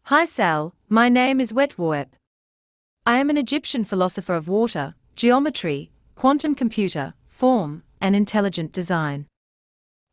Hi Sal, my name is Wetwoep. I am an Egyptian philosopher of water, geometry, quantum computer, form, and intelligent design.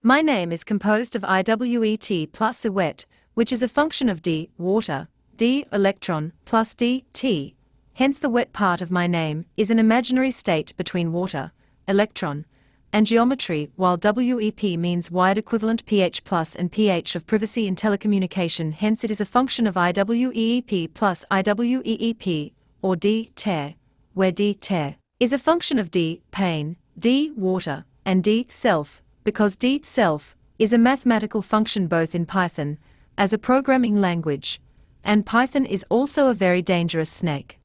My name is composed of IWET plus Iwet, which is a function of d, water, d, electron, plus d, t. Hence the wet part of my name is an imaginary state between water, electron, and geometry, while WEP means wide equivalent pH plus and pH of privacy in telecommunication. Hence it is a function of IWEEP plus IWEEP, or d, ter, where d, ter, is a function of d, pain, d, water, and d, self, because d, self, is a mathematical function both in Python, as a programming language, and Python is also a very dangerous snake.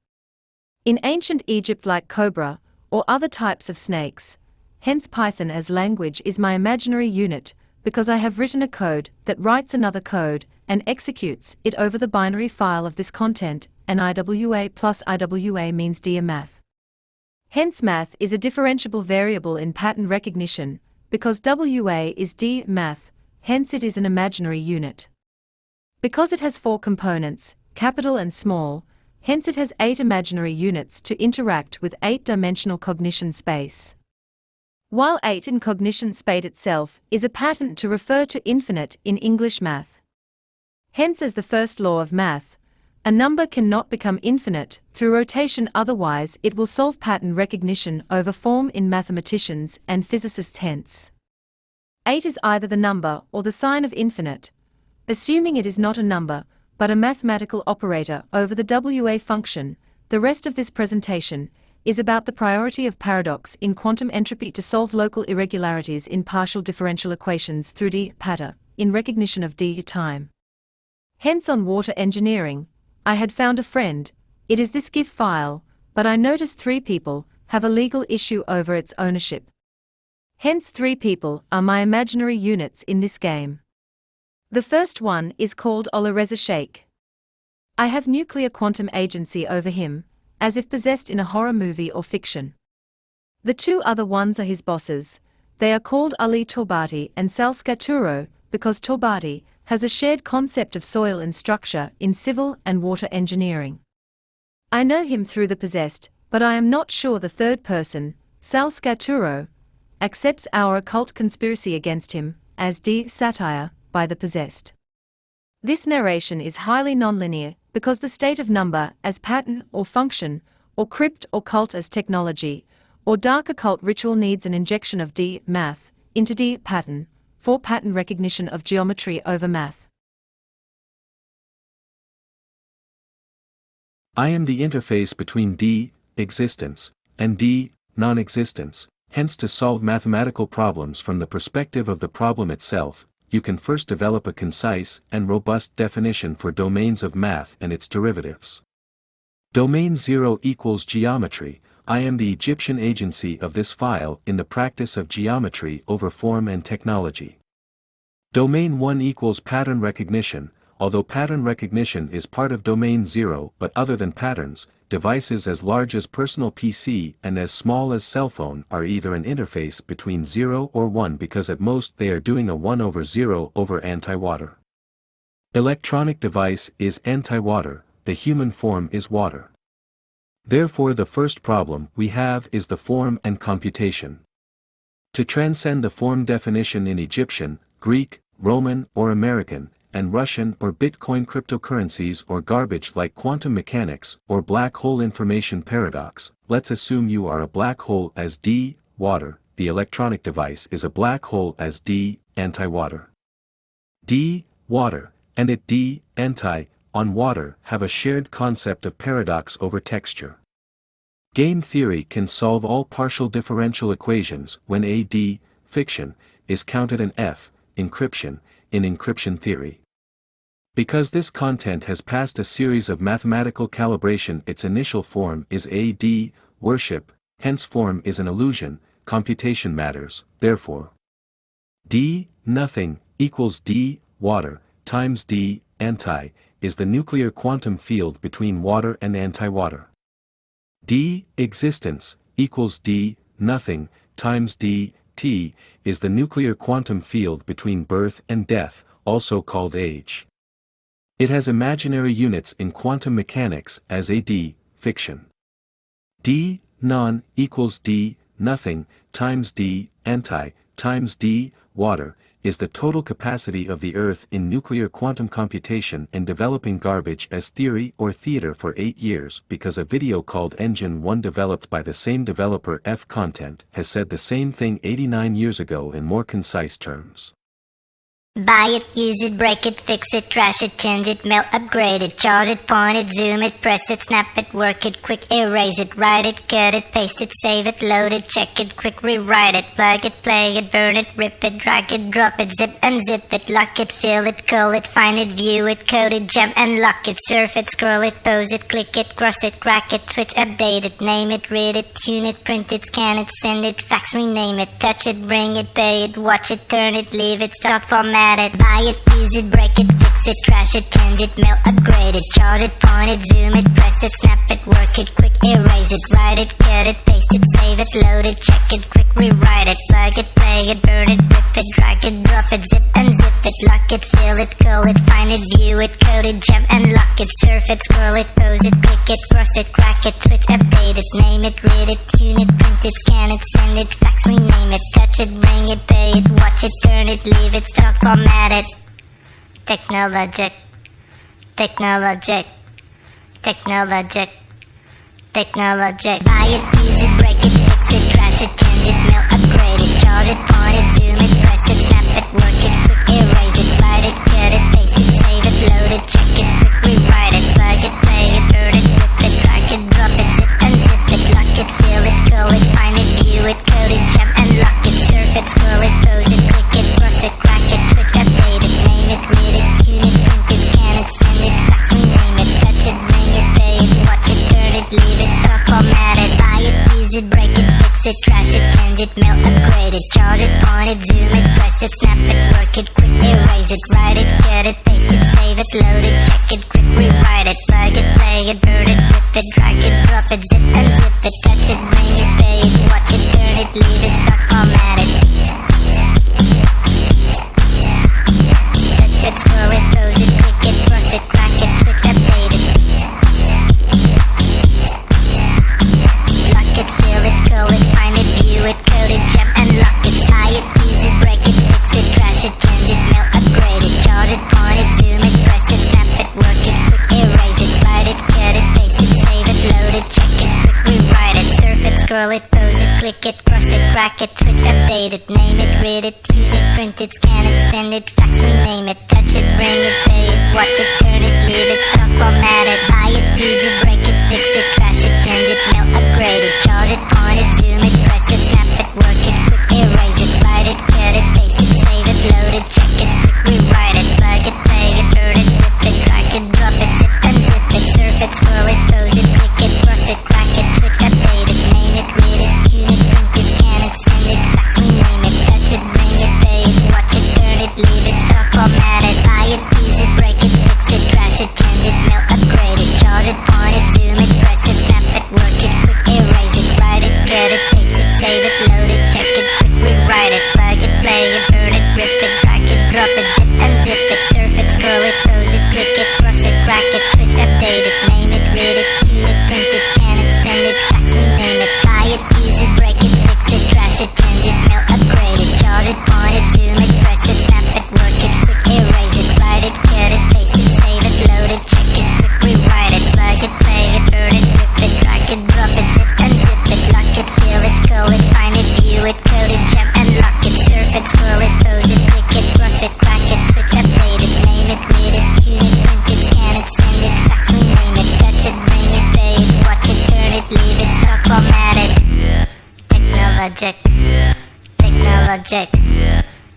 In ancient Egypt, like cobra, or other types of snakes. Hence Python as language is my imaginary unit, because I have written a code that writes another code and executes it over the binary file of this content, and IWA plus IWA means D math. Hence math is a differentiable variable in pattern recognition, because WA is D math, hence it is an imaginary unit. Because it has 4 components, capital and small, hence it has 8 imaginary units to interact with 8-dimensional cognition space. While 8 in cognition space itself is a pattern to refer to infinite in English math. Hence, as the first law of math, a number cannot become infinite through rotation, otherwise it will solve pattern recognition over form in mathematicians and physicists. Hence, 8 is either the number or the sign of infinite, assuming it is not a number, but a mathematical operator over the WA function. The rest of this presentation is about the priority of paradox in quantum entropy to solve local irregularities in partial differential equations through d pattern in recognition of d time. Hence, on water engineering, I had found a friend. It is this GIF file, but I noticed 3 people have a legal issue over its ownership. Hence 3 people are my imaginary units in this game. The first one is called Oloreza Sheikh. I have nuclear quantum agency over him, as if possessed in a horror movie or fiction. The 2 other ones are his bosses. They are called Ali Torbati and Sal Scaturo, because Torbati has a shared concept of soil and structure in civil and water engineering. I know him through the possessed, but I am not sure the third person, Sal Scaturo, accepts our occult conspiracy against him, as d satire, by the possessed. This narration is highly nonlinear, because the state of number as pattern or function, or crypt or cult as technology, or dark occult ritual needs an injection of d math into d pattern for pattern recognition of geometry over math. I am the interface between d existence and d non-existence. Hence, to solve mathematical problems from the perspective of the problem itself, you can first develop a concise and robust definition for domains of math and its derivatives. Domain 0 equals geometry. I am the Egyptian agency of this file in the practice of geometry over form and technology. Domain 1 equals pattern recognition. Although pattern recognition is part of domain 0, but other than patterns, devices as large as personal PC and as small as cell phone are either an interface between 0 or 1, because at most they are doing a 1 over 0 over anti-water. Electronic device is anti-water, the human form is water. Therefore the first problem we have is the form and computation. To transcend the form definition in Egyptian, Greek, Roman or American, and Russian or Bitcoin cryptocurrencies or garbage like quantum mechanics or black hole information paradox, let's assume you are a black hole as d, water, the electronic device is a black hole as d, anti-water. D, water, and it d, anti, on water have a shared concept of paradox over texture. Game theory can solve all partial differential equations when a d, fiction, is counted an f, encryption, in encryption theory. Because this content has passed a series of mathematical calibration, its initial form is a d, worship, hence form is an illusion, computation matters, therefore. D, nothing, equals d, water, times d, anti, is the nuclear quantum field between water and anti-water. D, existence, equals d, nothing, times d, t, is the nuclear quantum field between birth and death, also called age. It has imaginary units in quantum mechanics as a d, fiction. D, non, equals d, nothing, times d, anti, times d, water, is the total capacity of the Earth in nuclear quantum computation and developing garbage as theory or theater for 8 years because a video called Engine 1 developed by the same developer F Content has said the same thing 89 years ago in more concise terms. Buy it, use it, break it, fix it, trash it, change it, melt, upgrade it, charge it, point it, zoom it, press it, snap it, work it, quick erase it, write it, cut it, paste it, save it, load it, check it, quick rewrite it, plug it, play it, burn it, rip it, drag it, drop it, zip unzip it, lock it, fill it, call it, find it, view it, code it, jump and lock it, surf it, scroll it, pose it, click it, cross it, crack it, switch, update it, name it, read it, tune it, print it, scan it, send it, fax, rename it, touch it, bring it, pay it, watch it, turn it, leave it, start, format it, buy it, use it, break it, fix it, trash it, change it, melt, upgrade it, charge it, point it, zoom it, press it, snap it, work it, quick erase it, write it, cut it, paste it, save it, load it, check it, quick rewrite it, plug it, play it, burn it, rip it, drag it, drop it, zip unzip it, lock it, fill it, call it, find it, view it, code it, jump and lock it, surf it, scroll it, pose it, click it, cross it, crack it, switch, update it, name it, read it, tune it, print it, scan it, send it, fax, rename it, touch it, bring it, pay it, watch it, turn it, leave it, start, format it. Technologic, technologic, technologic, technologic. Buy it, use it, break it, fix it, trash it, change it, melt, upgrade it, charge it, point it, zoom it, press it, snap it, work it, quick erase it, write it, cut it, paste it, save it, load it, check it, quick rewrite it, plug it, play it, burn it, rip it, drag it, drop it, zip unzip it, lock it, fill it, call it, find it, view it, code it, jump and lock it, surf it, scroll it, pose it, click it, cross it, crack it, switch, update it, name it, read it, tune it, print it, scan it, send it, fax, rename it, touch it, bring it, pay it, watch it, turn it, leave it, start, format it, buy it, use it, break it, fix it, trash it, change it, melt, upgrade it, charge it, point it, zoom it, press it, snap it, work it, quick erase it, write it, cut it, paste it, save it, load it, check it, quick rewrite it, plug it, play it, burn it, rip it, drag it, drop it, zip unzip it, touch it, bring it, pay it, watch it, turn it, leave it, start, format it. Touch it, scroll it, pose it, click it, cross it, crack it, switch, update it. Lock it, fill it, call it, find it, view it, code it, jump and lock it, tie it, use it, break it, fix it, trash it, change it, melt, upgrade it, charge it, point it, zoom it, press it, snap it, work it, quick erase it, write it, cut it, paste it, save it, load it, check it, quick rewrite it, surf it, scroll it, pose it, click it, cross it, crack it, switch, update it, name it, read it, tune it, print it, scan it, send it, fax, rename it, touch it, bring it, pay it, watch it, turn it, leave it, stop, format it, buy it, use it, break it, fix it, trash it, change it, melt, upgrade it, charge it, point it, zoom it, press it, snap it, work it, quick erase it, write it, cut it, paste it, save it, load it, check it, quick rewrite it, plug it, play it, burn it, rip it, drag it, drop it, zip unzip it, surf it, scroll it, pose it, click it, cross it, crack it, switch, update it, name it, read it, tune it, print it, scan it, send it, fax, rename it, touch it, bring it, pay it, watch it, turn it, leave it, start, format it, buy it, use it, break it, fix it, trash it, change it, melt, upgrade it, charge it, point it, zoom it, press it, snap it, work it, quick erase it, write it, cut it, paste it, save it, load it, check it, quick rewrite it, plug it, play it, burn it, rip it, drag it, drop it, zip unzip it, surf it, scroll it, pose it, click it, cross it, crack it, switch, update it, name it, read it, tune it, print it, scan it, send it, fax, rename it, buy it, use it, break it, fix it, trash it, change it, melt, upgrade it, charge it, point it, zoom it, press it, snap it, work it, quick erase it, write it, cut it, paste it, save it, load it, check it, quick rewrite it, plug it, play it, burn it, rip it, drag it, drop it, zip unzip it, lock it, fill it, call it, find it, view it, code it, jump and lock it, surf it, scroll it, pose it, click it, cross it, crack it, switch, update it, name it, read it, tune it, print it, scan it, send it, fax, rename it, touch it, bring it, pay it, watch it, turn it, leave it, start, format it. Technologic, technologic,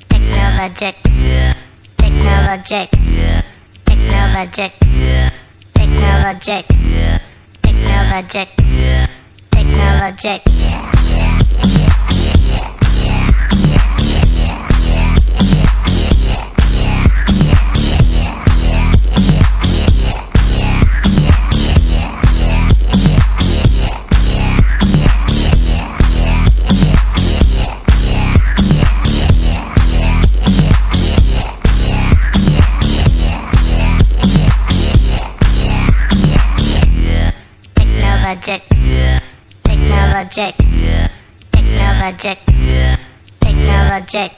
technologic, technologic, technologic, technologic, technologic, technologic. Technologic. Technologic. Technologic. Technologic.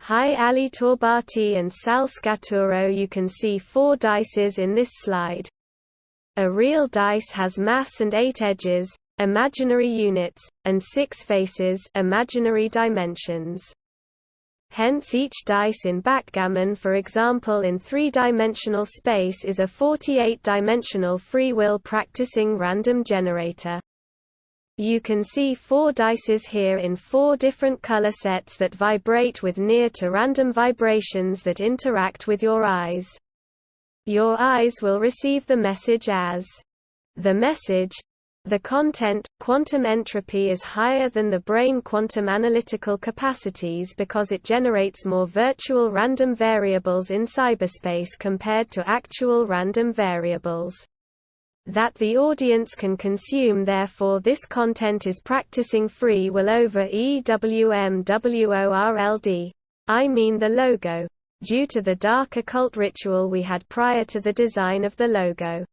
Hi Ali Torbati and Sal Scaturo. You can see 4 dices in this slide. A real dice has mass and 8 edges, imaginary units, and 6 faces, imaginary dimensions. Hence each dice in backgammon, for example in 3-dimensional space, is a 48-dimensional free will practicing random generator. You can see 4 dices here in 4 different color sets that vibrate with near to random vibrations that interact with your eyes. Your eyes will receive the message as the message. The content, quantum entropy, is higher than the brain quantum analytical capacities because it generates more virtual random variables in cyberspace compared to actual random variables that the audience can consume. Therefore this content is practicing free will over EWMWORLD. I mean the logo, due to the dark occult ritual we had prior to the design of the logo.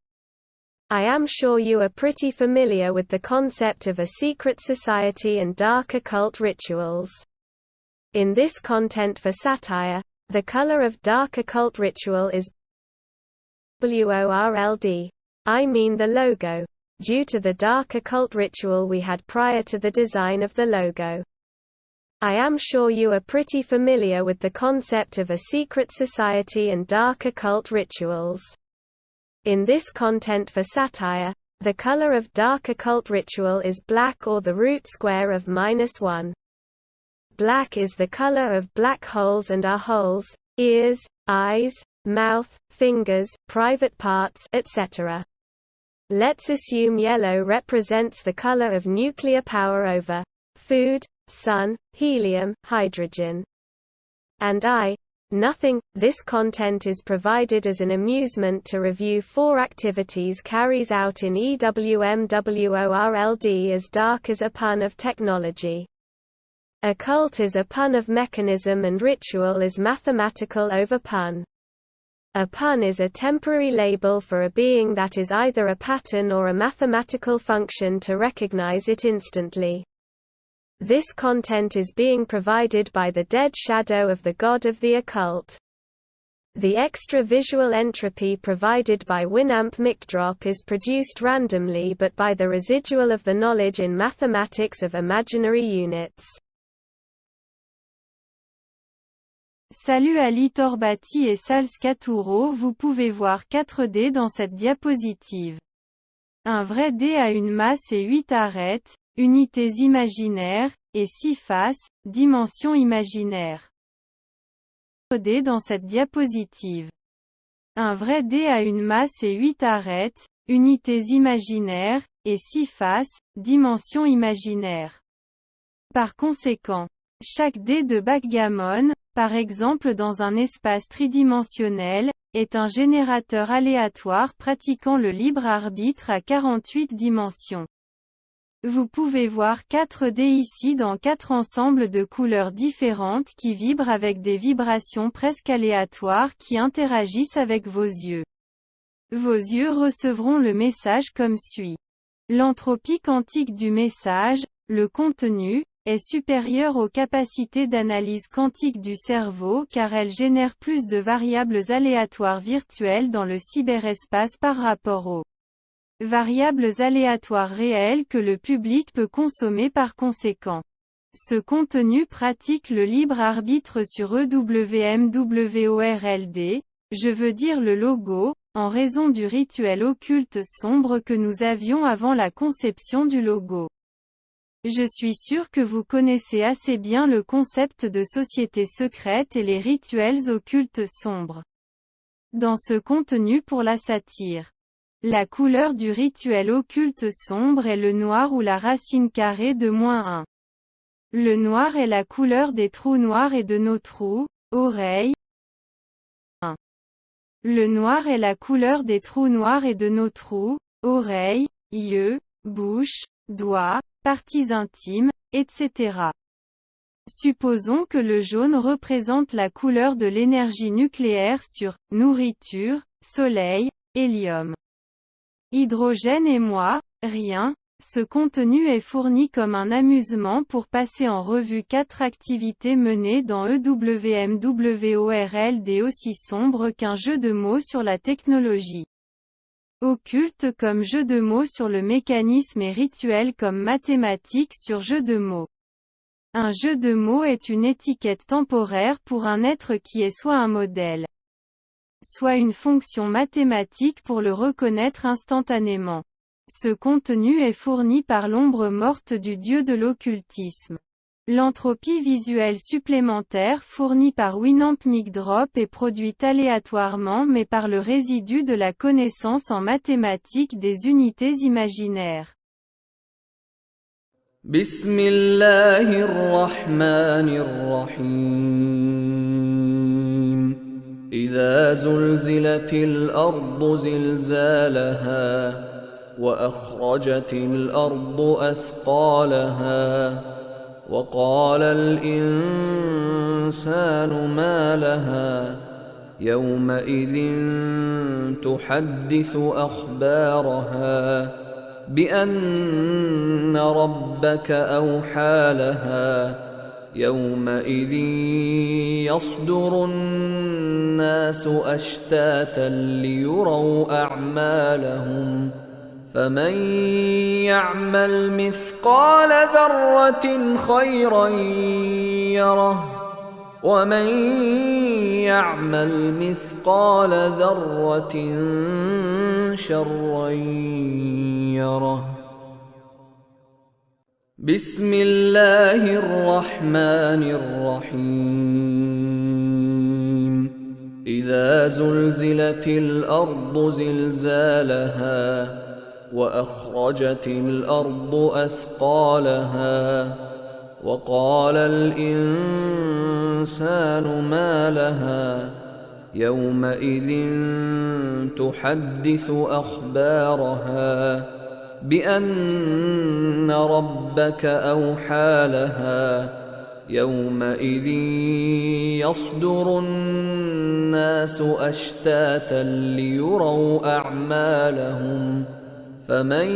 I am sure you are pretty familiar with the concept of a secret society and dark occult rituals. In this content for satire, the color of dark occult ritual is WORLD. I mean the logo, due to the dark occult ritual we had prior to the design of the logo. I am sure you are pretty familiar with the concept of a secret society and dark occult rituals. In this content for satire, the color of dark occult ritual is black, or the root square of -1. Black is the color of black holes and our holes, ears, eyes, mouth, fingers, private parts, etc. Let's assume yellow represents the color of nuclear power over food, sun, helium, hydrogen. And nothing. This content is provided as an amusement to review 4 activities carries out in EWMWORLD as dark as a pun of technology. Occult is a pun of mechanism and ritual is mathematical over pun. A pun is a temporary label for a being that is either a pattern or a mathematical function to recognize it instantly. This content is being provided by the dead shadow of the god of the occult. The extra visual entropy provided by Winamp Micdrop is produced randomly but by the residual of the knowledge in mathematics of imaginary units. Salut Ali Torbati et Sal Scaturo. Vous pouvez voir 4 dés dans cette diapositive. Un vrai dé a une masse et 8 arêtes, unités imaginaires, et 6 faces, dimensions imaginaires. 4 dés dans cette diapositive. Un vrai dé a une masse et 8 arêtes, unités imaginaires, et 6 faces, dimensions imaginaires. Par conséquent, chaque dé de backgammon, par exemple dans un espace tridimensionnel, est un générateur aléatoire pratiquant le libre arbitre à 48 dimensions. Vous pouvez voir 4 dés ici dans 4 ensembles de couleurs différentes qui vibrent avec des vibrations presque aléatoires qui interagissent avec vos yeux. Vos yeux recevront le message comme suit. L'entropie quantique du message, le contenu, est supérieure aux capacités d'analyse quantique du cerveau car elle génère plus de variables aléatoires virtuelles dans le cyberespace par rapport aux variables aléatoires réelles que le public peut consommer par conséquent. Ce contenu pratique le libre arbitre sur EWMWORLD, je veux dire le logo, en raison du rituel occulte sombre que nous avions avant la conception du logo. Je suis sûr que vous connaissez assez bien le concept de société secrète et les rituels occultes sombres. Dans ce contenu pour la satire, la couleur du rituel occulte sombre est le noir ou la racine carrée de -1. Le noir est la couleur des trous noirs et de nos trous, oreilles. 1. Le noir est la couleur des trous noirs et de nos trous, oreilles, yeux, bouche, doigts, parties intimes, etc. Supposons que le jaune représente la couleur de l'énergie nucléaire sur nourriture, soleil, hélium. Hydrogène et moi, rien. Ce contenu est fourni comme un amusement pour passer en revue 4 activités menées dans EWMWORLD aussi sombre qu'un jeu de mots sur la technologie. Occulte comme jeu de mots sur le mécanisme et rituel comme mathématiques sur jeu de mots. Un jeu de mots est une étiquette temporaire pour un être qui est soit un modèle, soit une fonction mathématique pour le reconnaître instantanément. Ce contenu est fourni par l'ombre morte du dieu de l'occultisme. L'entropie visuelle supplémentaire fournie par Winamp Micdrop est produite aléatoirement mais par le résidu de la connaissance en mathématiques des unités imaginaires. Bismillahirrahmanirrahim. إذا زلزلت الأرض زلزالها وأخرجت الأرض أثقالها وقال الإنسان ما لها يومئذ تحدث أخبارها بأن ربك أوحى لها يومئذ يصدر الناس أشتاتا ليروا أعمالهم فمن يعمل مثقال ذرة خيرا يره ومن يعمل مثقال ذرة شرا يره بسم الله الرحمن الرحيم إذا زلزلت الأرض زلزالها وأخرجت الأرض أثقالها وقال الإنسان ما لها يومئذ تحدث أخبارها بأن ربك أوحى لها يومئذ يصدر الناس أشتاتا ليروا أعمالهم فمن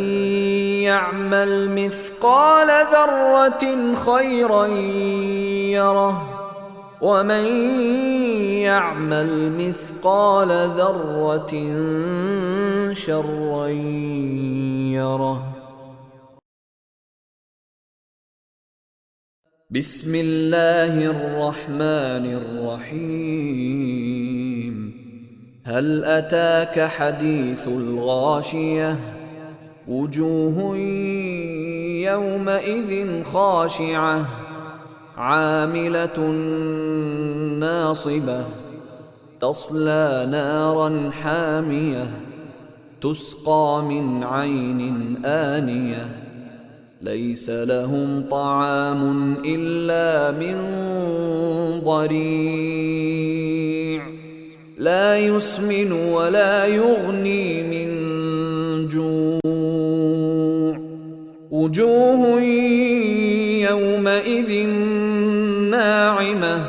يعمل مثقال ذرة خيرا يره ومن يعمل مثقال ذرة شرا يره بسم الله الرحمن الرحيم هل أتاك حديث الغاشية وجوه يومئذ خاشعة عاملة ناصبة تصلى نارا حامية تسقى من عين آنية ليس لهم طعام إلا من ضريع لا يسمن ولا يغني من جوع وجوه يومئذ ناعمة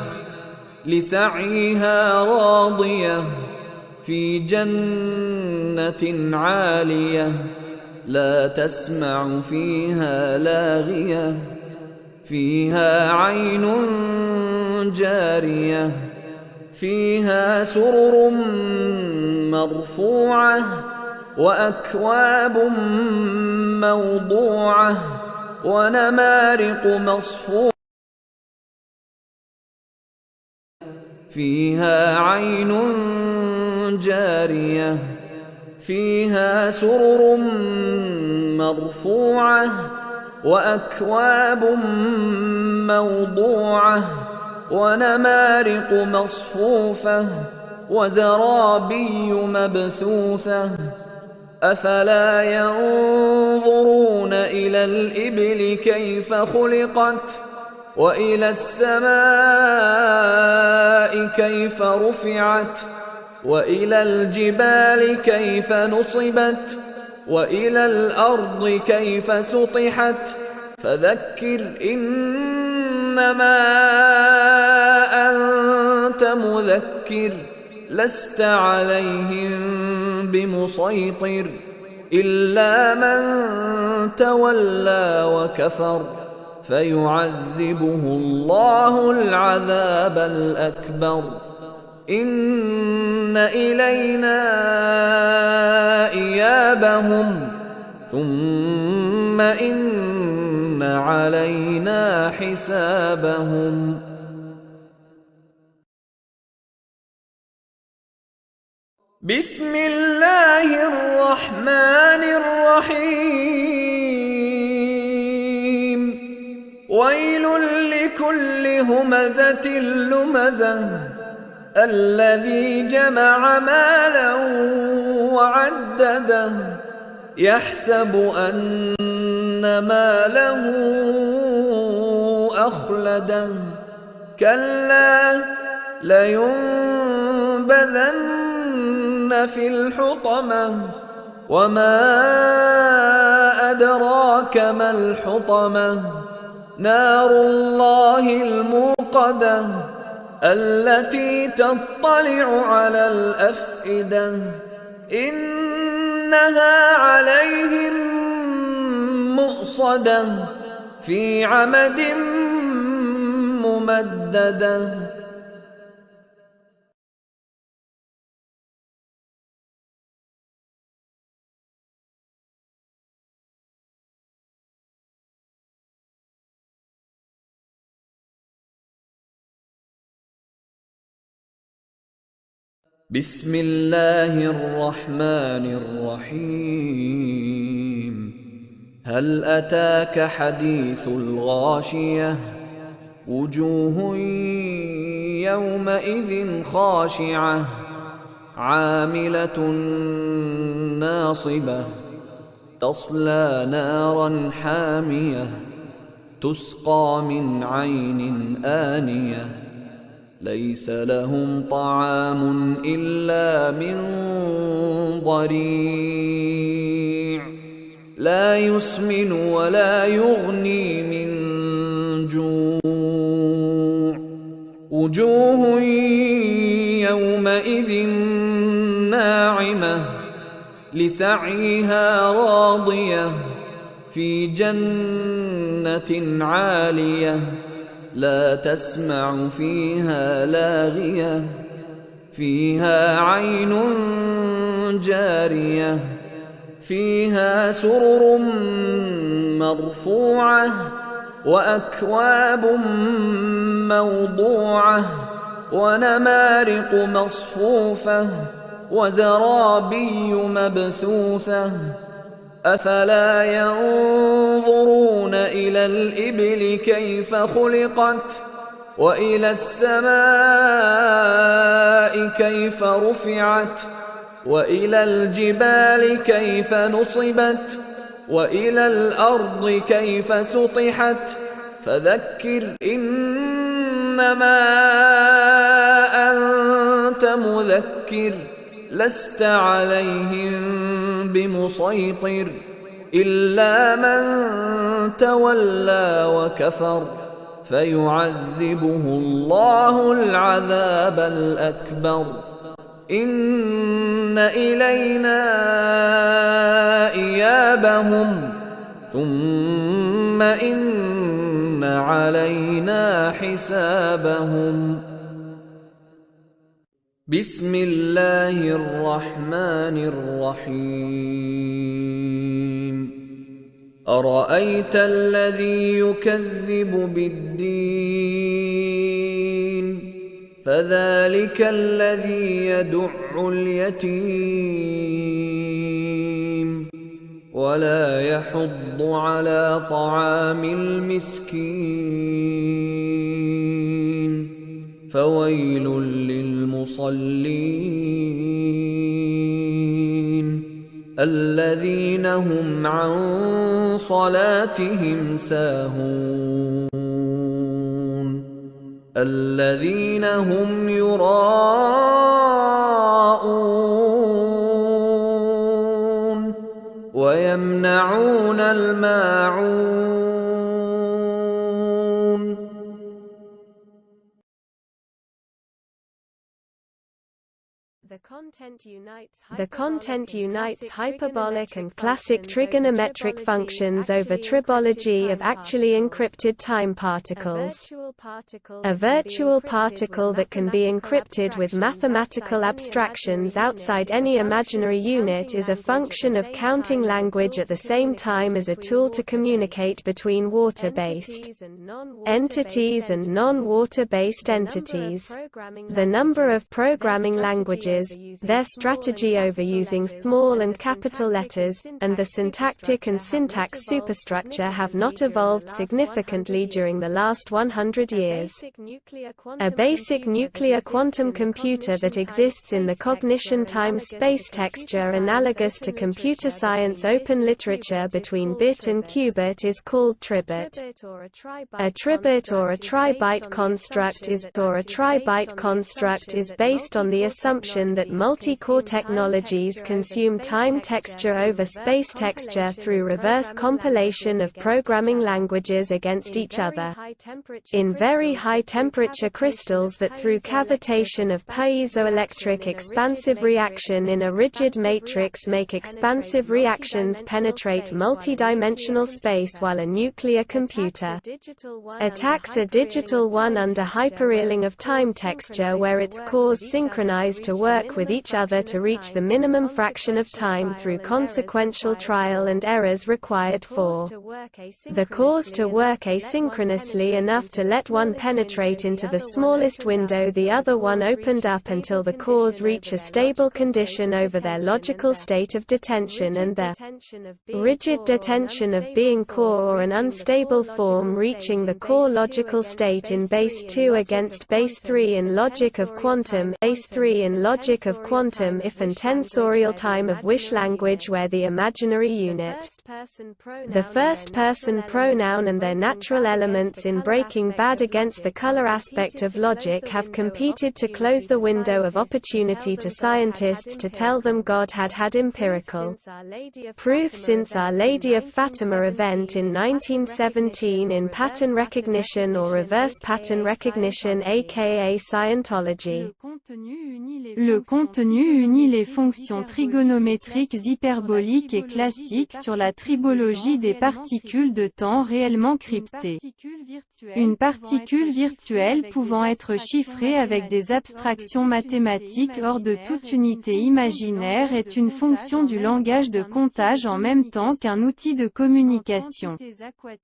لسعيها راضية في جنة عالية لا تسمع فيها لاغية فيها عين جارية فيها سرر مرفوعة وأكواب موضوعة ونمارق مصفوفة فيها عين جارية فيها سرر مرفوعة وأكواب موضوعة ونمارق مصفوفة وزرابي مبثوثة أفلا ينظرون إلى الإبل كيف خلقت وإلى السماء كيف رفعت وإلى الجبال كيف نصبت وإلى الأرض كيف سطحت فذكر إنما أنت مذكر لست عليهم بمسيطر إلا من تولى وكفر فيعذبه الله العذاب الأكبر إن إلينا إيابهم ثم إن علينا حسابهم بسم الله الرحمن الرحيم ويل لكل همزة لمزة الذي جمع مالا وعدده يحسب أن ماله أخلده كلا لينبذن في الحطمة وما أدراك ما الحطمة نار الله الموقدة التي تطلع على الأفئدة إنها عليهم مؤصدة في عمد ممددة بسم الله الرحمن الرحيم هل أتاك حديث الغاشية وجوه يومئذ خاشعة عاملة ناصبة تصلى نارا حامية تسقى من عين آنية ليس لهم طعام إلا من ضريع لا يسمن ولا يغني من جوع وجوه يومئذ ناعمة لسعيها راضية في جنة عالية لا تسمع فيها لاغية فيها عين جارية فيها سرر مرفوعة وأكواب موضوعة ونمارق مصفوفة وزرابي مبثوثة أفلا ينظرون إلى الإبل كيف خلقت وإلى السماء كيف رفعت وإلى الجبال كيف نصبت وإلى الأرض كيف سطحت فذكر إنما أنت مذكر لست عليهم بمسيطر إلا من تولى وكفر فيعذبه الله العذاب الأكبر إن إلينا إيابهم ثم إن علينا حسابهم بسم الله الرحمن الرحيم أرأيت الذي يكذب بالدين فذلك الذي يدع اليتيم ولا يحض على طعام المسكين فويل للمصلين الذين هم عن صلاتهم ساهون الذين هم يراءون ويمنعون الماعون The content unites hyperbolic and classic trigonometric functions over tribology of actually encrypted time particles. A virtual particle that can be encrypted with mathematical abstractions outside any imaginary unit is a function of counting language at the same time as a tool to communicate between water-based entities and non-water-based entities. The number of programming languages, their strategy over using small and capital letters, and the syntactic and syntax superstructure have not evolved significantly during the last 100 years. A basic nuclear quantum computer that exists in the cognition time-space texture analogous to computer science open literature between bit and qubit is called tribit. A tribit or a tri-byte construct is based on the assumption that multi-core technologies consume time texture over space texture through reverse compilation of programming languages against each other. In very high-temperature crystals that through cavitation of piezoelectric expansive reaction in a rigid matrix make expansive reactions penetrate multidimensional space while a nuclear computer attacks a digital one under hyperealing of time texture where its cores synchronize to work with each other to reach the minimum fraction of time through consequential trial and errors required for the cores to work asynchronously enough to let one penetrate into the smallest window the other one opened up until the cores reach a stable condition over their logical state of detention and the rigid detention of being core or an unstable form reaching the core logical state in base 2 against base 3 in logic of quantum base 3 in logic of quantum if and tensorial time of wish language where the imaginary unit the first-person pronoun and their natural elements in Breaking Bad against the color aspect of logic have competed to close the window of opportunity to scientists to tell them God had empirical proof since Our Lady of Fatima event in 1917 in pattern recognition or reverse pattern recognition aka Scientology. Le contenu unit les fonctions trigonométriques hyperboliques et classiques sur la tribologie des particules de temps réellement cryptées. Une particule virtuelle pouvant être chiffrée avec des abstractions mathématiques hors de toute unité imaginaire est une fonction du langage de comptage en même temps qu'un outil de communication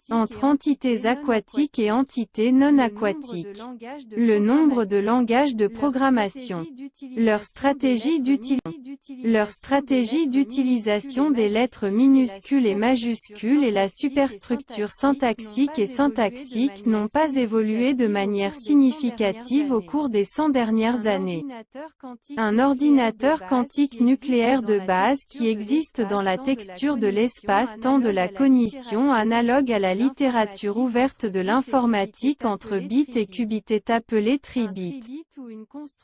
entre entités aquatiques et entités non aquatiques. Le nombre de langages de programmation. Leur stratégie d'utilisation des lettres minuscules et majuscules et la superstructure syntaxique et syntaxique n'ont pas évolué de manière significative au cours des 100 dernières années. Un ordinateur quantique nucléaire de base qui existe dans la texture de l'espace-temps de la cognition analogue à la littérature ouverte de l'informatique entre bits et qubits est appelé tribit.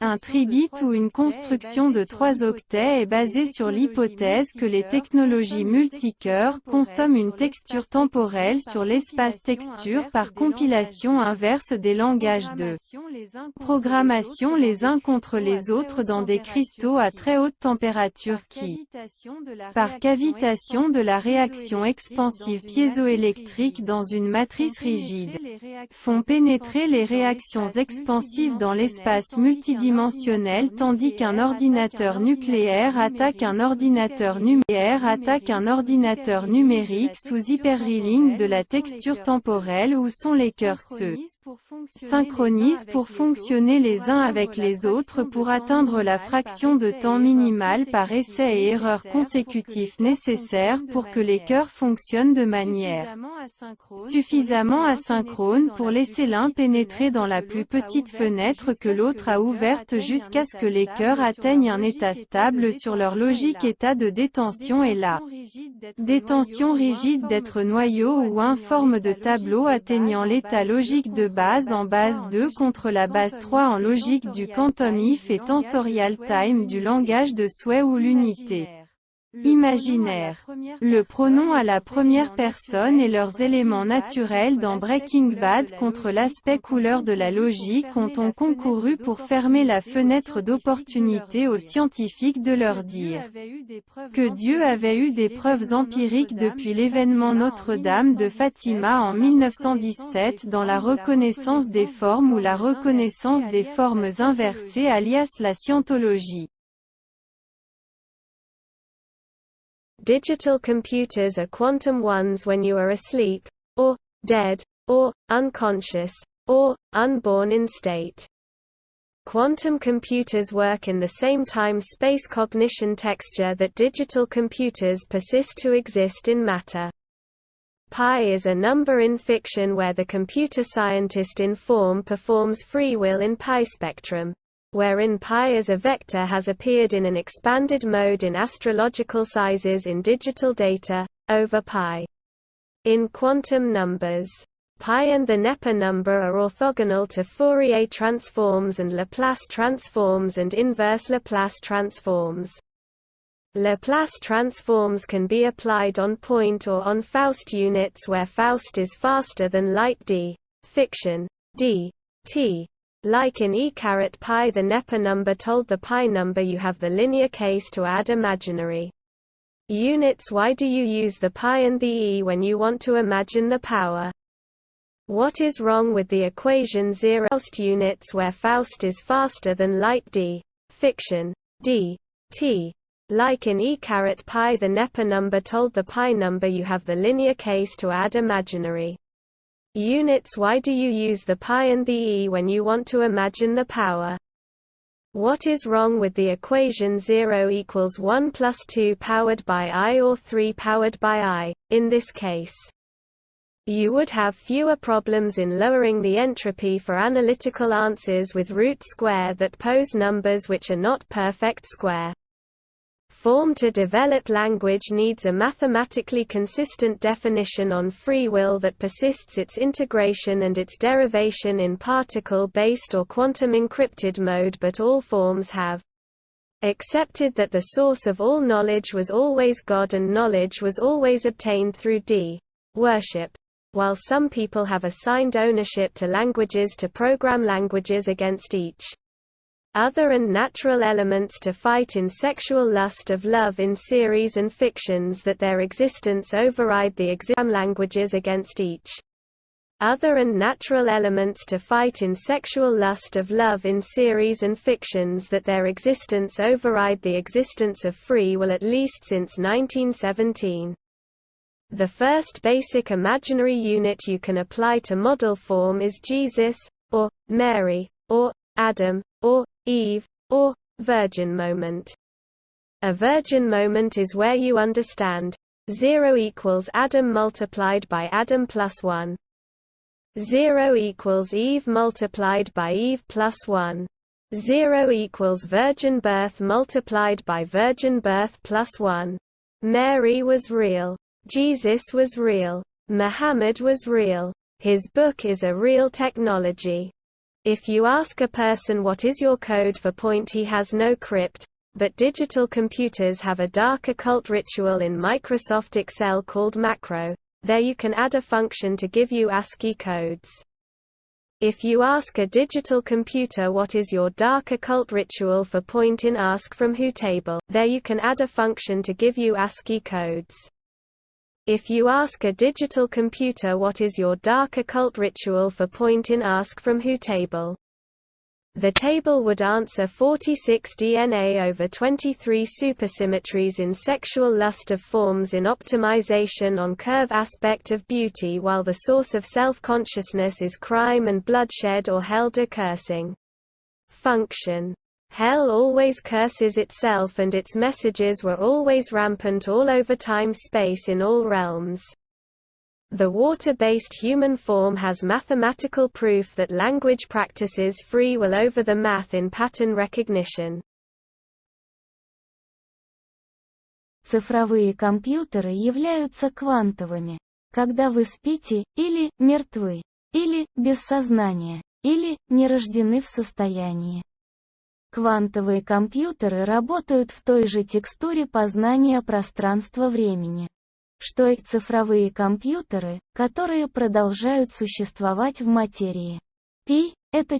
Un tribit ou une construction de 3 octets est basée sur l'hypothèse que les technologies multicœurs consomment une texture temporelle sur l'espace texture par compilation inverse des langages de programmation les uns contre les autres dans des cristaux à très haute température qui, par cavitation de la réaction expansive piézoélectrique dans une matrice rigide, font pénétrer les réactions expansives dans l'espace multidimensionnel tandis qu'un ordinateur nucléaire attaque un ordinateur numérique sous hyperreeling de la texture temporelle où sont les cœurs ceux synchronisent pour fonctionner les uns avec les autres pour atteindre la fraction de temps minimale par essai et erreur consécutif nécessaire pour que les cœurs fonctionnent de manière suffisamment asynchrone pour laisser l'un pénétrer dans la plus petite fenêtre que l'autre a ouverte jusqu'à ce que les cœurs atteignent un état stable sur leur logique état de détention et la détention rigide d'être noyau ou informe de tableau atteignant l'état logique de base en base 2 contre la base 3 en logique du quantum if et tensorial time du langage de souhait ou l'unité imaginaire. Le pronom à la première personne et leurs éléments naturels dans Breaking Bad contre l'aspect couleur de la logique ont concouru pour fermer la fenêtre d'opportunité aux scientifiques de leur dire que Dieu avait eu des preuves empiriques depuis l'événement Notre-Dame de Fatima en 1917 dans la reconnaissance des formes ou la reconnaissance des formes inversées alias la scientologie. Digital computers are quantum ones when you are asleep, or dead, or unconscious, or unborn in state. Quantum computers work in the same time-space cognition texture that digital computers persist to exist in matter. Pi is a number in fiction where the computer scientist in form performs free will in pi spectrum, wherein pi as a vector has appeared in an expanded mode in astrological sizes in digital data, over pi. In quantum numbers, pi and the Neper number are orthogonal to Fourier transforms and Laplace transforms and inverse Laplace transforms. Laplace transforms can be applied on point or on Faust units where Faust is faster than light d, fiction, d, t. Like in e⁻ the Neper number told the pi number you have the linear case to add imaginary units. Why do you use the pi and the e when you want to imagine the power? What is wrong with the equation 0 Faust units where Faust is faster than light d, fiction, d, t? Like in e⁻ the Neper number told the pi number you have the linear case to add imaginary units. Why do you use the pi and the e when you want to imagine the power? What is wrong with the equation 0 equals 1 plus 2 powered by I or 3 powered by I, in this case? You would have fewer problems in lowering the entropy for analytical answers with root square that pose numbers which are not perfect square. Form to develop language needs a mathematically consistent definition on free will that persists its integration and its derivation in particle-based or quantum encrypted mode, but all forms have accepted that the source of all knowledge was always God and knowledge was always obtained through worship. While some people have assigned ownership to languages to program languages against each other and natural elements to fight in sexual lust of love in series and fictions that their existence override the languages against each other and natural elements to fight in sexual lust of love in series and fictions that their existence override the existence of free will at least since 1917. The first basic imaginary unit you can apply to model form is Jesus, or Mary, or Adam, or Eve, or virgin moment. A virgin moment is where you understand 0 equals Adam multiplied by Adam plus 1. 0 equals Eve multiplied by Eve plus 1. 0 equals virgin birth multiplied by virgin birth plus 1. Mary was real. Jesus was real. Muhammad was real. His book is a real technology. If you ask a person what is your code for point, he has no crypt, but digital computers have a dark occult ritual in Microsoft Excel called macro. There you can add a function to give you ASCII codes. If you ask a digital computer what is your dark occult ritual for point in Ask From Who table, there you can add a function to give you ASCII codes. If you ask a digital computer what is your dark occult ritual for point in Ask From Who table, The table would answer 46 DNA over 23 supersymmetries in sexual lust of forms in optimization on curve aspect of beauty, while the source of self-consciousness is crime and bloodshed or hell cursing. Function. Hell always curses itself and its messages were always rampant all over time-space in all realms. The water-based human form has mathematical proof that language practices free will over the math in pattern recognition. Цифровые компьютеры являются квантовыми, когда вы спите, или мертвы, или без сознания, или не рождены в состоянии. Квантовые компьютеры работают в той же текстуре познания пространства-времени, что и цифровые компьютеры, которые продолжают существовать в материи. Пи – это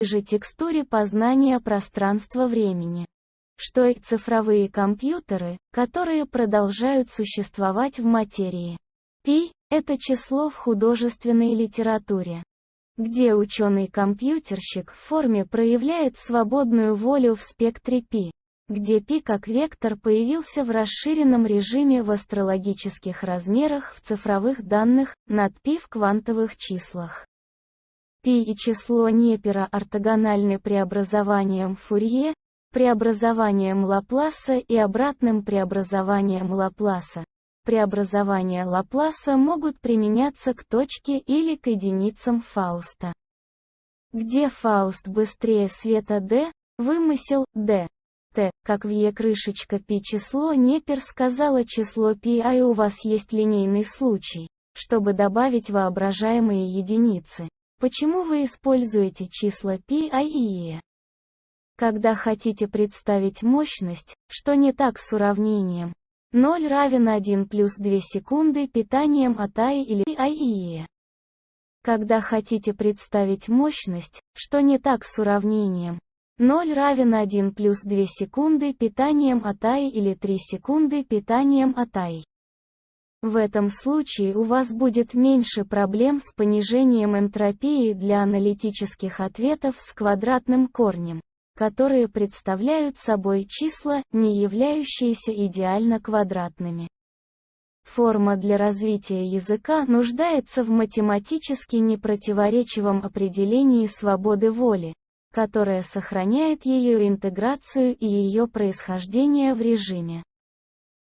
же текстуре познания пространства-времени, что и цифровые компьютеры, которые продолжают существовать в материи. Пи – это число в художественной литературе, где ученый-компьютерщик в форме проявляет свободную волю в спектре пи, где пи как вектор появился в расширенном режиме в астрологических размерах в цифровых данных, над пи в квантовых числах. Пи и число Непера ортогональны преобразованием Фурье, преобразованием Лапласа и обратным преобразованием Лапласа. Преобразования Лапласа могут применяться к точке или к единицам Фауста. Где Фауст быстрее света d, вымысел d. Т, как в Е крышечка пи число Непер сказала число пи, а и у вас есть линейный случай, чтобы добавить воображаемые единицы. Почему вы используете числа π, а и e? Когда хотите представить мощность, что не так с уравнением 0 равен 1 плюс 2 секунды питанием от i или i и e. Когда хотите представить мощность, что не так с уравнением 0 равен 1 плюс 2 секунды питанием от i или 3 секунды питанием от i. В этом случае у вас будет меньше проблем с понижением энтропии для аналитических ответов с квадратным корнем, которые представляют собой числа, не являющиеся идеально квадратными. Форма для развития языка нуждается в математически непротиворечивом определении свободы воли, которое сохраняет ее интеграцию и ее происхождение в режиме,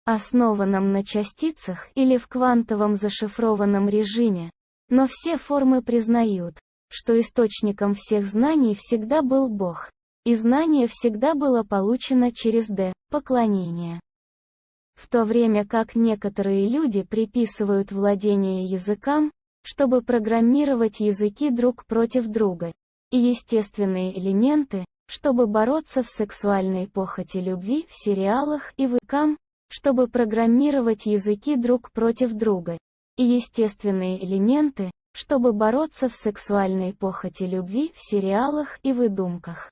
основанном на частицах или в квантовом зашифрованном режиме, но все формы признают, что источником всех знаний всегда был Бог, и знание всегда было получено через поклонение. В то время как некоторые люди приписывают владение языкам, чтобы программировать языки друг против друга, и естественные элементы, чтобы бороться в сексуальной похоти любви в сериалах и ВК, чтобы программировать языки друг против друга, и естественные элементы, чтобы бороться в сексуальной похоти любви в сериалах и выдумках.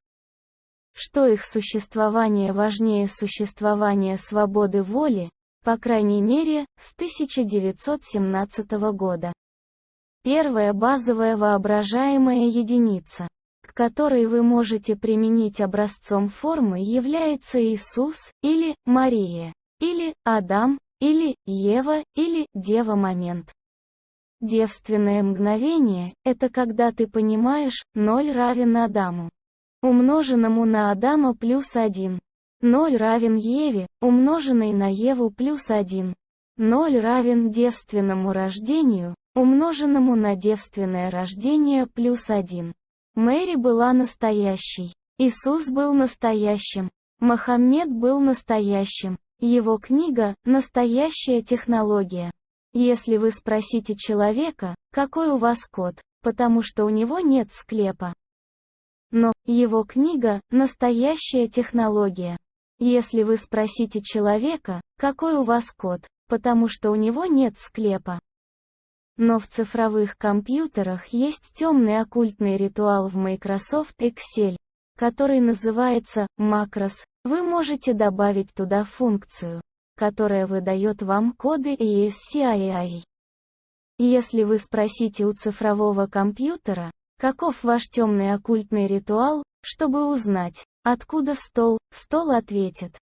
Что их существование важнее существования свободы воли, по крайней мере, с 1917 года. Первая базовая воображаемая единица, к которой вы можете применить образцом формы, является Иисус, или Мария, или Адам, или Ева, или Дева-момент. Девственное мгновение – это когда ты понимаешь, 0 равен Адаму, умноженному на Адама плюс 1. 0 равен Еве, умноженной на Еву плюс 1. 0 равен девственному рождению, умноженному на девственное рождение плюс 1. Мэри была настоящей. Иисус был настоящим. Мохаммед был настоящим. Его книга – настоящая технология. Если вы спросите человека, какой у вас код, потому что у него нет склепа. Но, его книга – настоящая технология. Если вы спросите человека, какой у вас код, потому что у него нет склепа. Но в цифровых компьютерах есть темный оккультный ритуал в Microsoft Excel, который называется «макрос». Вы можете добавить туда функцию, которая выдает вам коды ASCII. Если вы спросите у цифрового компьютера, каков ваш темный оккультный ритуал, чтобы узнать, откуда стол ответит.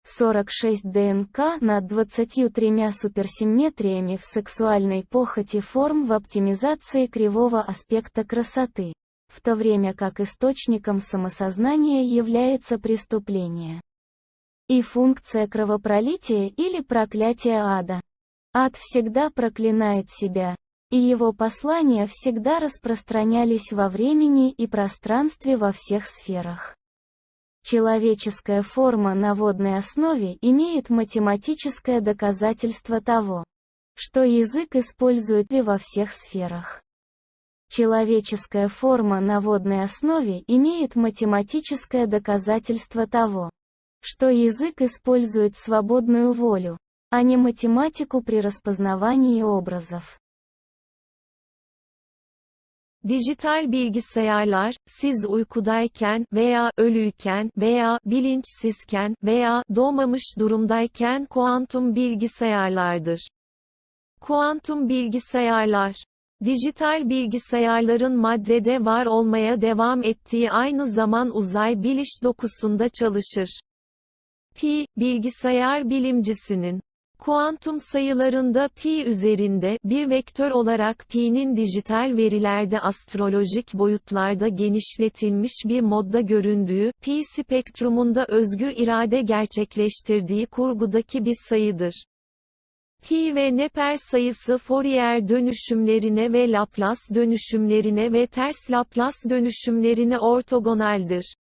46 ДНК над 23 суперсимметриями в сексуальной похоти форм в оптимизации кривого аспекта красоты, в то время как источником самосознания является преступление. И функция кровопролития или проклятия ада. Ад всегда проклинает себя, и его послания всегда распространялись во времени и пространстве во всех сферах. Человеческая форма на водной основе имеет математическое доказательство того, что язык использует во всех сферах. Человеческая форма на водной основе имеет математическое доказательство того, что язык использует свободную волю, а не математику при распознавании образов. Dijital bilgisayarlar, siz uykudayken veya ölüyken veya bilinçsizken veya doğmamış durumdayken kuantum bilgisayarlardır. Kuantum bilgisayarlar, dijital bilgisayarların maddede var olmaya devam ettiği aynı zaman uzay biliş dokusunda çalışır. Pi, bilgisayar bilimcisinin kuantum sayılarında pi üzerinde bir vektör olarak pi'nin dijital verilerde astrolojik boyutlarda genişletilmiş bir modda göründüğü, pi spektrumunda özgür irade gerçekleştirdiği kurgudaki bir sayıdır. Pi ve Neper sayısı Fourier dönüşümlerine ve Laplace dönüşümlerine ve ters Laplace dönüşümlerine ortogonaldir.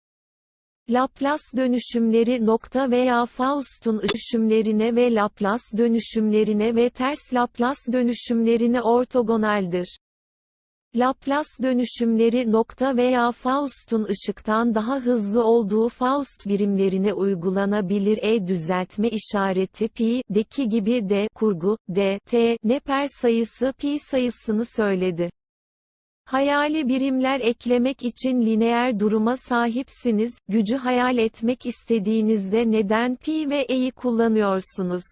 Laplace dönüşümleri nokta veya Faust'un dönüşümlerine ve Laplace dönüşümlerine ve ters Laplace dönüşümlerine ortogonaldir. Laplace dönüşümleri nokta veya Faust'un ışıktan daha hızlı olduğu Faust birimlerine uygulanabilir. Düzeltme işareti pi'deki gibi d kurgu, d, t, Neper sayısı pi sayısını söyledi. Hayali birimler eklemek için lineer duruma sahipsiniz, gücü hayal etmek istediğinizde neden pi ve e'yi kullanıyorsunuz?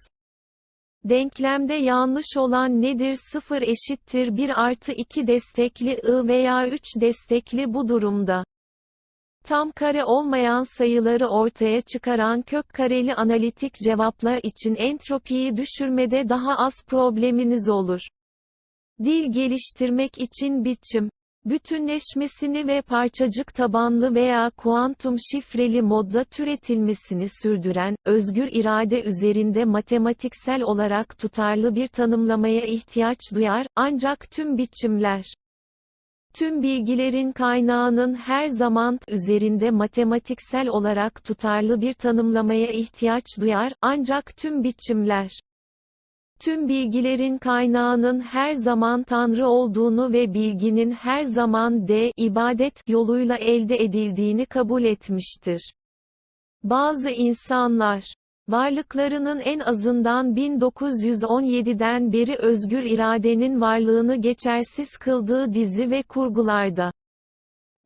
Denklemde yanlış olan nedir? 0 eşittir 1 artı 2 destekli I veya 3 destekli bu durumda. Tam kare olmayan sayıları ortaya çıkaran kök kareli analitik cevaplar için entropiyi düşürmede daha az probleminiz olur. Dil geliştirmek için biçim, bütünleşmesini ve parçacık tabanlı veya kuantum şifreli modda türetilmesini sürdüren, özgür irade üzerinde matematiksel olarak tutarlı bir tanımlamaya ihtiyaç duyar, ancak tüm biçimler, tüm bilgilerin kaynağının her zaman üzerinde matematiksel olarak tutarlı bir tanımlamaya ihtiyaç duyar, ancak tüm biçimler, tüm bilgilerin kaynağının her zaman Tanrı olduğunu ve bilginin her zaman ibadet yoluyla elde edildiğini kabul etmiştir. Bazı insanlar, varlıklarının en azından 1917'den beri özgür iradenin varlığını geçersiz kıldığı dizi ve kurgularda,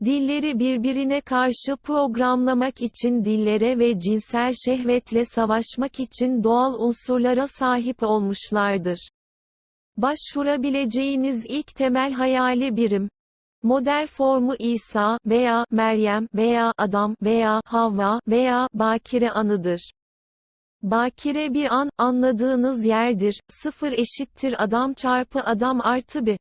dilleri birbirine karşı programlamak için dillere ve cinsel şehvetle savaşmak için doğal unsurlara sahip olmuşlardır. Başvurabileceğiniz ilk temel hayali birim, model formu İsa veya Meryem veya Adam veya Havva veya bakire anıdır. Bakire bir an, anladığınız yerdir. 0 eşittir Adam çarpı Adam artı bir.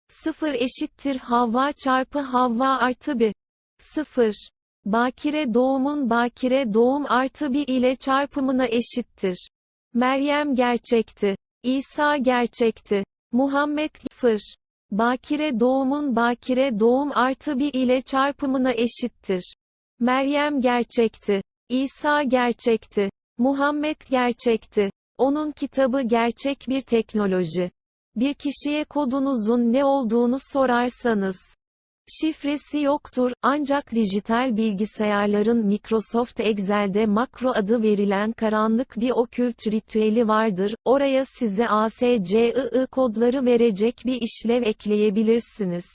0 eşittir Havva çarpı Havva artı 1. 0. Bakire doğumun bakire doğum artı 1 ile çarpımına eşittir. Meryem gerçekti. İsa gerçekti. Muhammed 0. Bakire doğumun bakire doğum artı 1 ile çarpımına eşittir. Meryem gerçekti. İsa gerçekti. Muhammed gerçekti. Onun kitabı gerçek bir teknoloji. Bir kişiye kodunuzun ne olduğunu sorarsanız, şifresi yoktur, ancak dijital bilgisayarların Microsoft Excel'de makro adı verilen karanlık bir okült ritüeli vardır, oraya size ASCII kodları verecek bir işlev ekleyebilirsiniz.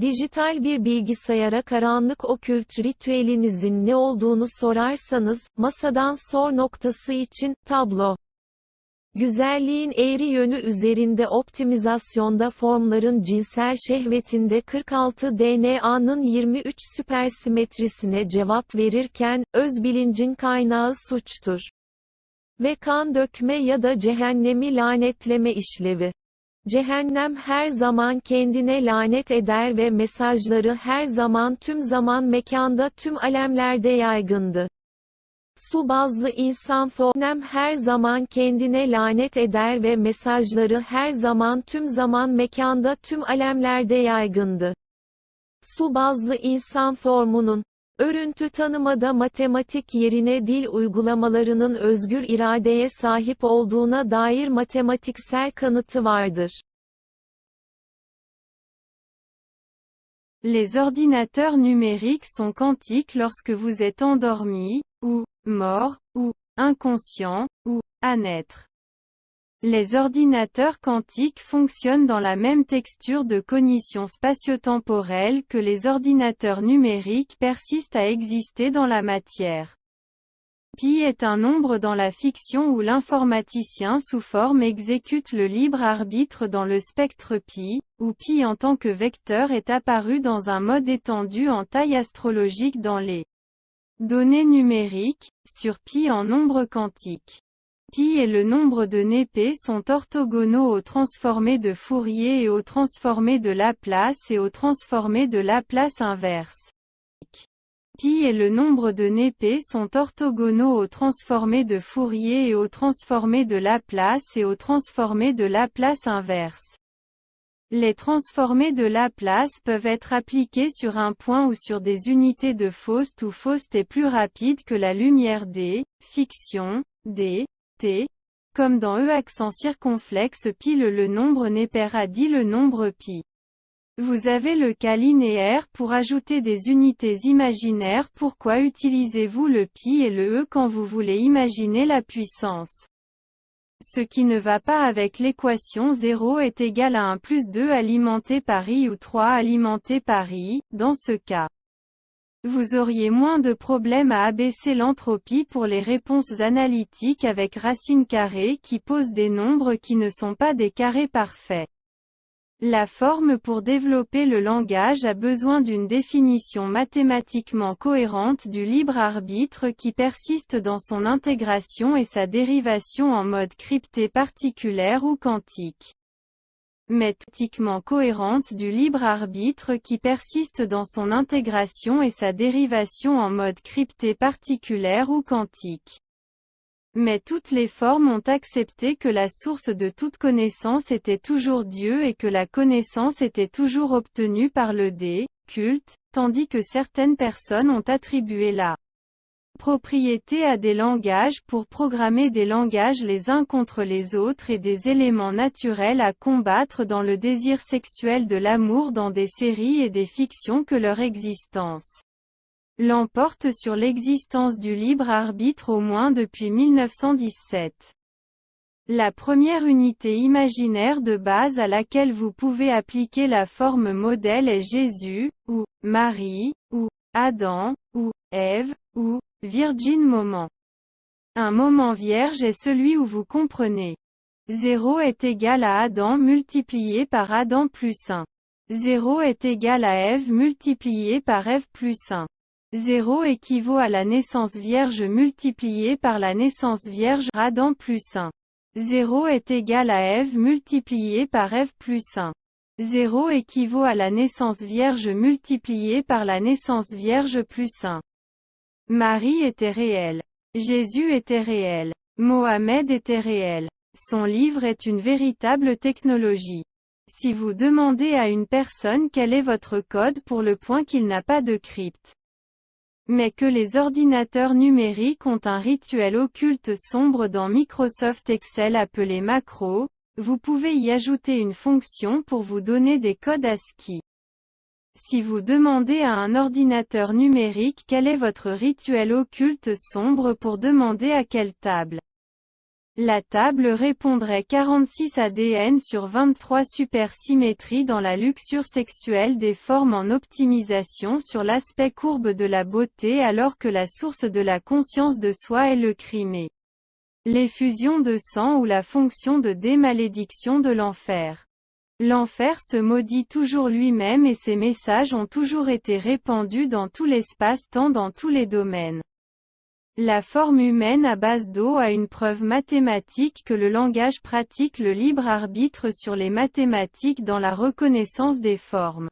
Dijital bir bilgisayara karanlık okült ritüelinizin ne olduğunu sorarsanız, masadan sor noktası için, tablo. Güzelliğin eğri yönü üzerinde optimizasyonda formların cinsel şehvetinde 46 DNA'nın 23 süpersimetrisine cevap verirken, özbilincin kaynağı suçtur. Ve kan dökme ya da cehennemi lanetleme işlevi. Cehennem her zaman kendine lanet eder ve mesajları her zaman tüm zaman mekanda tüm alemlerde yaygındı. Su bazlı insan fornem her zaman kendine lanet eder ve mesajları her zaman tüm zaman mekanda tüm alemlerde yaygındı. Su bazlı insan formunun, örüntü tanımada matematik yerine dil uygulamalarının özgür iradeye sahip olduğuna dair matematiksel kanıtı vardır. Les ordinateurs numériques sont quantiques lorsque vous êtes endormi, ou mort, ou inconscient, ou à naître. Les ordinateurs quantiques fonctionnent dans la même texture de cognition spatio-temporelle que les ordinateurs numériques persistent à exister dans la matière. Pi est un nombre dans la fiction où l'informaticien sous forme exécute le libre arbitre dans le spectre pi, où pi en tant que vecteur est apparu dans un mode étendu en taille astrologique dans les données numériques, sur pi en nombre quantique. Pi et le nombre de nœuds p sont orthogonaux au transformé de Fourier et au transformé de Laplace et au transformé de Laplace inverse. Pi et le nombre de nœuds p sont orthogonaux au transformé de Fourier et au transformé de Laplace et au transformé de Laplace inverse. Les transformés de Laplace peuvent être appliqués sur un point ou sur des unités de Faust où Faust est plus rapide que la lumière d, fiction, d, t, comme dans E accent circonflexe pi le nombre népera dit le nombre pi. Vous avez le cas linéaire pour ajouter des unités imaginaires. Pourquoi utilisez-vous le pi et le e quand vous voulez imaginer la puissance? Ce qui ne va pas avec l'équation 0 est égal à 1 plus 2 alimenté par i ou 3 alimenté par i, dans ce cas. Vous auriez moins de problèmes à abaisser l'entropie pour les réponses analytiques avec racine carrée qui posent des nombres qui ne sont pas des carrés parfaits. La forme pour développer le langage a besoin d'une définition mathématiquement cohérente du libre arbitre qui persiste dans son intégration et sa dérivation en mode crypté particulière ou quantique. Mathématiquement cohérente du libre arbitre qui persiste dans son intégration et sa dérivation en mode crypté particulière ou quantique. Mais toutes les formes ont accepté que la source de toute connaissance était toujours Dieu et que la connaissance était toujours obtenue par le D, culte, tandis que certaines personnes ont attribué la propriété à des langages pour programmer des langages les uns contre les autres et des éléments naturels à combattre dans le désir sexuel de l'amour dans des séries et des fictions que leur existence l'emporte sur l'existence du libre arbitre au moins depuis 1917. La première unité imaginaire de base à laquelle vous pouvez appliquer la forme modèle est Jésus, ou Marie, ou Adam, ou Ève, ou Virgin Moment. Un moment vierge est celui où vous comprenez. 0 est égal à Adam multiplié par Adam plus 1. 0 est égal à Ève multiplié par Ève plus 1. 0 équivaut à la naissance vierge multipliée par la naissance vierge Adam plus 1. 0 est égal à Ève multiplié par Ève plus 1. 0 équivaut à la naissance vierge multipliée par la naissance vierge plus 1. Marie était réelle. Jésus était réel. Mohamed était réel. Son livre est une véritable technologie. Si vous demandez à une personne quel est votre code pour le point qu'il n'a pas de crypte, mais que les ordinateurs numériques ont un rituel occulte sombre dans Microsoft Excel appelé macro, vous pouvez y ajouter une fonction pour vous donner des codes ASCII. Si vous demandez à un ordinateur numérique quel est votre rituel occulte sombre pour demander à quelle table, la table répondrait 46 ADN sur 23 supersymétrie dans la luxure sexuelle des formes en optimisation sur l'aspect courbe de la beauté alors que la source de la conscience de soi est le crime, l'effusion de sang ou la fonction de démalédiction de l'enfer. L'enfer se maudit toujours lui-même et ses messages ont toujours été répandus dans tout l'espace-temps dans tous les domaines. La forme humaine à base d'eau a une preuve mathématique que le langage pratique le libre arbitre sur les mathématiques dans la reconnaissance des formes.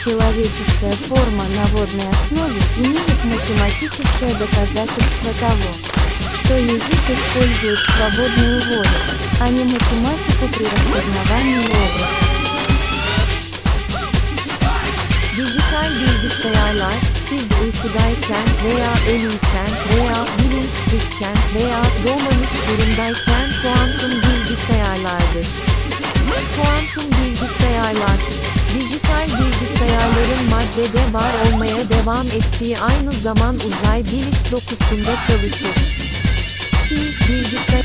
человеческая форма на водной основе имеет математическое доказательство того, что язык использует свободную волю, а не математику при распознавании образов. Dijital bilgisayarlar, siz uykudayken veya ölüyken veya bilinçsizken veya doğmamış durumdayken kuantum bilgisayarlardır. Kuantum bilgisayarlar, dijital bilgisayarların maddede var olmaya devam ettiği aynı zaman uzay biliş dokusunda çalışır. Bilgisayar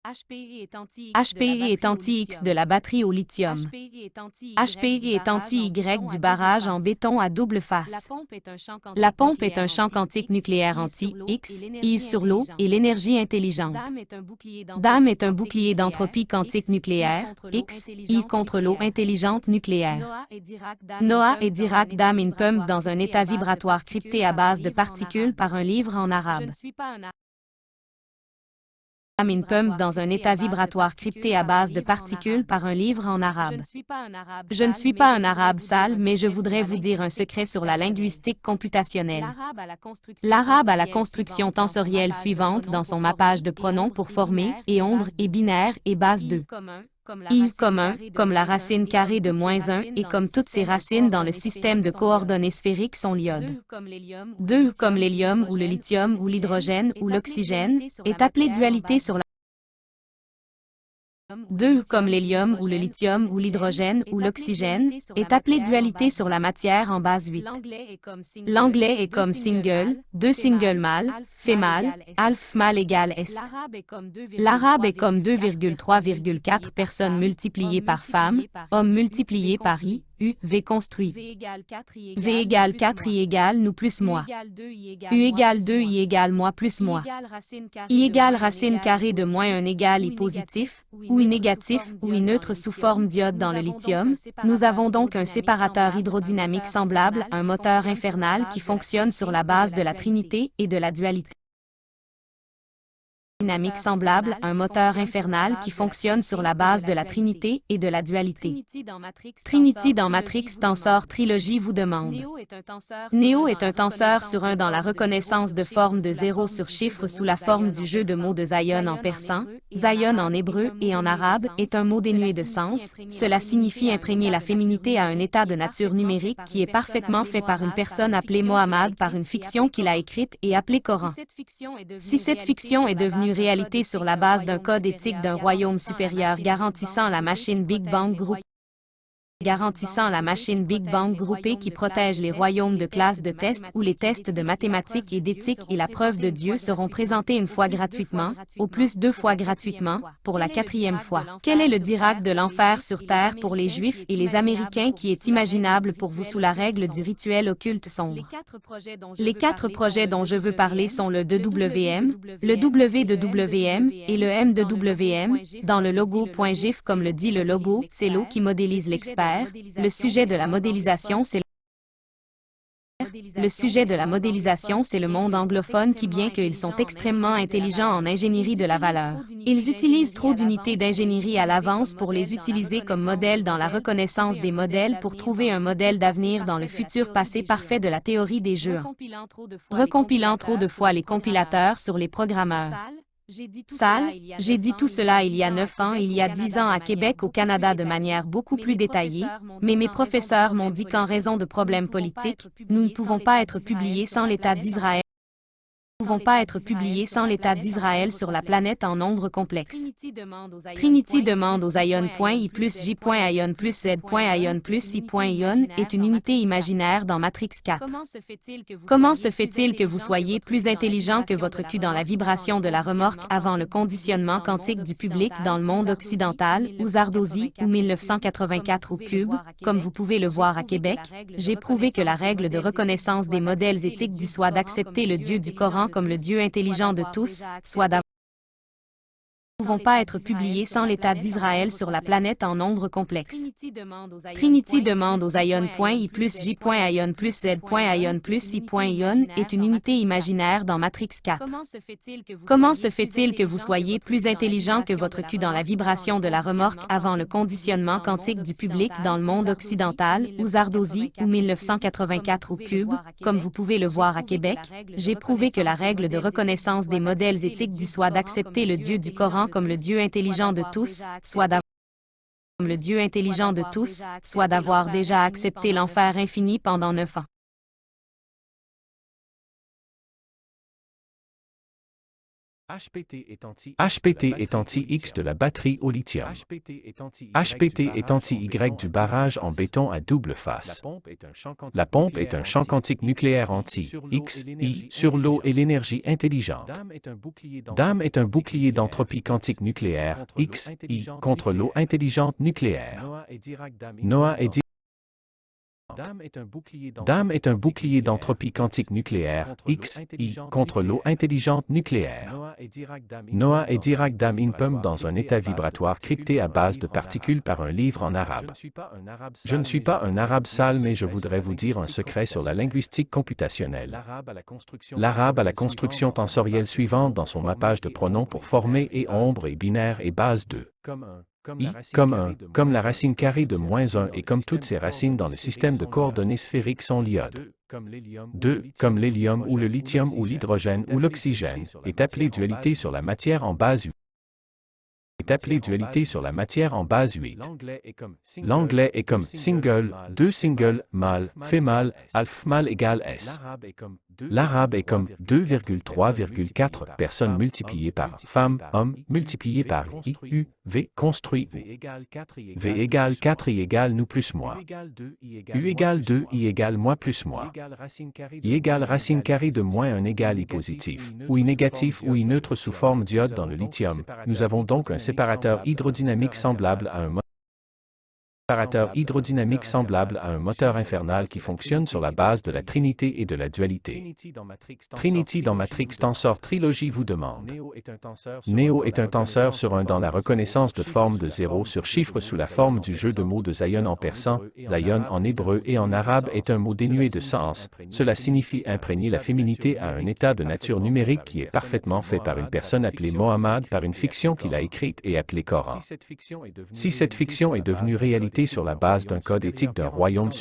HPI est anti-X de la batterie au lithium. HPI est anti-Y du barrage en béton à double face. La pompe est un champ quantique nucléaire anti-X, I sur l'eau et l'énergie intelligente. DAM est un bouclier d'entropie quantique nucléaire, X, I contre l'eau intelligente nucléaire. Noah et Dirac DAM une pump dans un état vibratoire crypté à base de particules par un livre en arabe. Une pump dans un état vibratoire crypté à base de particules par un livre en arabe. Je ne suis pas un arabe sale, mais je voudrais vous dire un secret sur la linguistique computationnelle. L'arabe a la construction tensorielle suivante dans son mappage de pronoms pour former, et ombre, et binaire, et base 2. I comme 1, comme la racine carrée de -1 et comme toutes ces racines dans le système de coordonnées sphériques sont l'iode. 2 comme l'hélium ou le lithium ou l'hydrogène ou l'oxygène est appelé dualité sur la 2 comme l'hélium ou le lithium ou l'hydrogène ou l'oxygène est appelé dualité sur la matière en base 8. L'anglais est comme single, 2 single mâle, fémale, alpha mâle égale est. L'arabe est comme 2,3,4 personnes multipliées par femme, homme multiplié par I, U, V construit. V égale 4 I égale nous plus moi. U égale 2 I égale moi plus moi. I égale racine carrée de -1 égale I positif, ou I négatif, ou I neutre sous forme d'iode dans le lithium. Nous avons donc un séparateur hydrodynamique semblable à un moteur infernal qui fonctionne sur la base de la trinité et de la dualité. Dynamique semblable à un moteur infernal qui fonctionne sur la base de la trinité et de la dualité. Trinity dans Matrix Tensor Trilogy vous demande. Néo est un tenseur sur 1 dans la reconnaissance de forme de 0 sur chiffre sous la forme du jeu de mots de Zion en persan. Zion en hébreu et en arabe est un mot dénué de sens. Cela signifie imprégner la féminité à un état de nature numérique qui est parfaitement fait par une personne appelée Mohammed par une fiction qu'il a écrite et appelée Coran. Si cette fiction est devenue réalité sur la base d'un code éthique d'un royaume supérieur garantissant la machine Big Bang groupée qui protège les royaumes de classe de test où les tests de mathématiques et d'éthique et la preuve de Dieu seront présentés une fois gratuitement, au plus 2 fois gratuitement, pour la 4e fois. Quel est le Dirac de l'enfer sur Terre pour les Juifs et les Américains qui est imaginable pour vous sous la règle du rituel occulte sombre? Les 4 projets dont je veux parler sont le DWM, le W de WM et le M de WM. Dans le logo.gif comme le dit le logo, c'est l'eau qui modélise l'expert. Le sujet de la modélisation, c'est le monde anglophone qui, bien qu'ils sont extrêmement intelligents en ingénierie de la valeur, ils utilisent trop d'unités d'ingénierie à l'avance pour les utiliser comme modèle dans la reconnaissance des modèles pour trouver un modèle d'avenir dans le futur passé parfait de la théorie des jeux. Recompilant trop de fois les compilateurs sur les programmeurs. Sale, j'ai dit tout cela il y a 9 ans, il y a 10 ans à Québec au Canada de manière beaucoup plus détaillée, mais mes professeurs m'ont dit qu'en raison de problèmes politiques, nous ne pouvons pas être publiés sans l'État d'Israël. Sur la planète en nombre complexe. Trinity demande aux ion.i plus j.ion plus z.ion plus i.ion est une unité imaginaire dans Matrix 4. Comment se fait-il que vous soyez plus intelligent que votre cul dans la vibration de la remorque avant le conditionnement quantique du public dans le monde occidental, ou Zardozi, ou 1984 au cube, comme vous pouvez le voir à Québec? J'ai prouvé que la règle de reconnaissance des modèles éthiques dissuade d'accepter le Dieu du Coran comme le Dieu intelligent de tous, soit d'avoir. Nous ne pouvons pas être publiés sans l'État d'Israël sur la planète en nombre complexe. Trinity demande aux ion.i plus j.ion plus z.ion plus i.ion est une unité imaginaire dans Matrix 4. Comment se fait-il que vous soyez plus intelligent que votre cul dans la vibration de la remorque avant le conditionnement quantique du public dans le monde occidental, ou Zardozi, ou 1984 au cube, comme vous pouvez le voir à Québec? J'ai prouvé que la règle de reconnaissance des modèles éthiques dissuade d'accepter le Dieu du Coran comme le Dieu intelligent de tous, soit d'avoir déjà accepté l'enfer infini pendant 9 ans. HPT est anti-X de la batterie au lithium. HPT est anti-Y du barrage en béton à double face. La pompe est un champ quantique nucléaire anti-X, I sur l'eau et l'énergie intelligente. DAM est un bouclier d'entropie quantique nucléaire, X, I, contre l'eau intelligente nucléaire. Noah et DAM est un bouclier d'entropie quantique nucléaire, X, I, contre l'eau intelligente nucléaire. Noah et Dirac DAM Impum dans un état vibratoire crypté à base de particules par un livre en arabe. Je ne suis pas un arabe sale, mais je voudrais vous dire un secret sur la linguistique computationnelle. L'arabe a la construction tensorielle suivante dans son mappage de pronoms pour former et ombre et binaire et base 2. I, comme la racine carrée de -1 et comme toutes ces racines dans le système de coordonnées sphériques sont l'iode. 2, comme l'hélium ou le lithium ou l'hydrogène ou l'oxygène, est appelé dualité sur la matière en base 8. est appelée dualité sur la matière en base 8. L'anglais est comme single, 2 singles, mâle, female, alpha mâle égale S. L'arabe est comme 2,3,4 personnes multipliées par femme, homme, multipliées par I, V, construit U. V égale 4 I égale nous plus moi. U égale 2 I égale moi plus moi. I égale racine carrée de moins 1 égale I positif, ou I négatif ou I neutre sous forme d'iode dans le lithium. Nous avons donc un séparateur hydrodynamique semblable à un moteur infernal qui fonctionne sur la base de la trinité et de la dualité. Trinity dans Matrix Tensor Trilogy vous demande. Néo est un tenseur sur 1 dans la reconnaissance de forme de 0 sur chiffre sous la forme du jeu de mots de Zion en persan. Zion en hébreu et en arabe est un mot dénué de sens. Cela signifie imprégner la féminité à un état de nature numérique qui est parfaitement fait par une personne appelée Mohammed par une fiction qu'il a écrite et appelée Coran. Si cette fiction est devenue réalité sur la base d'un code éthique d'un royaume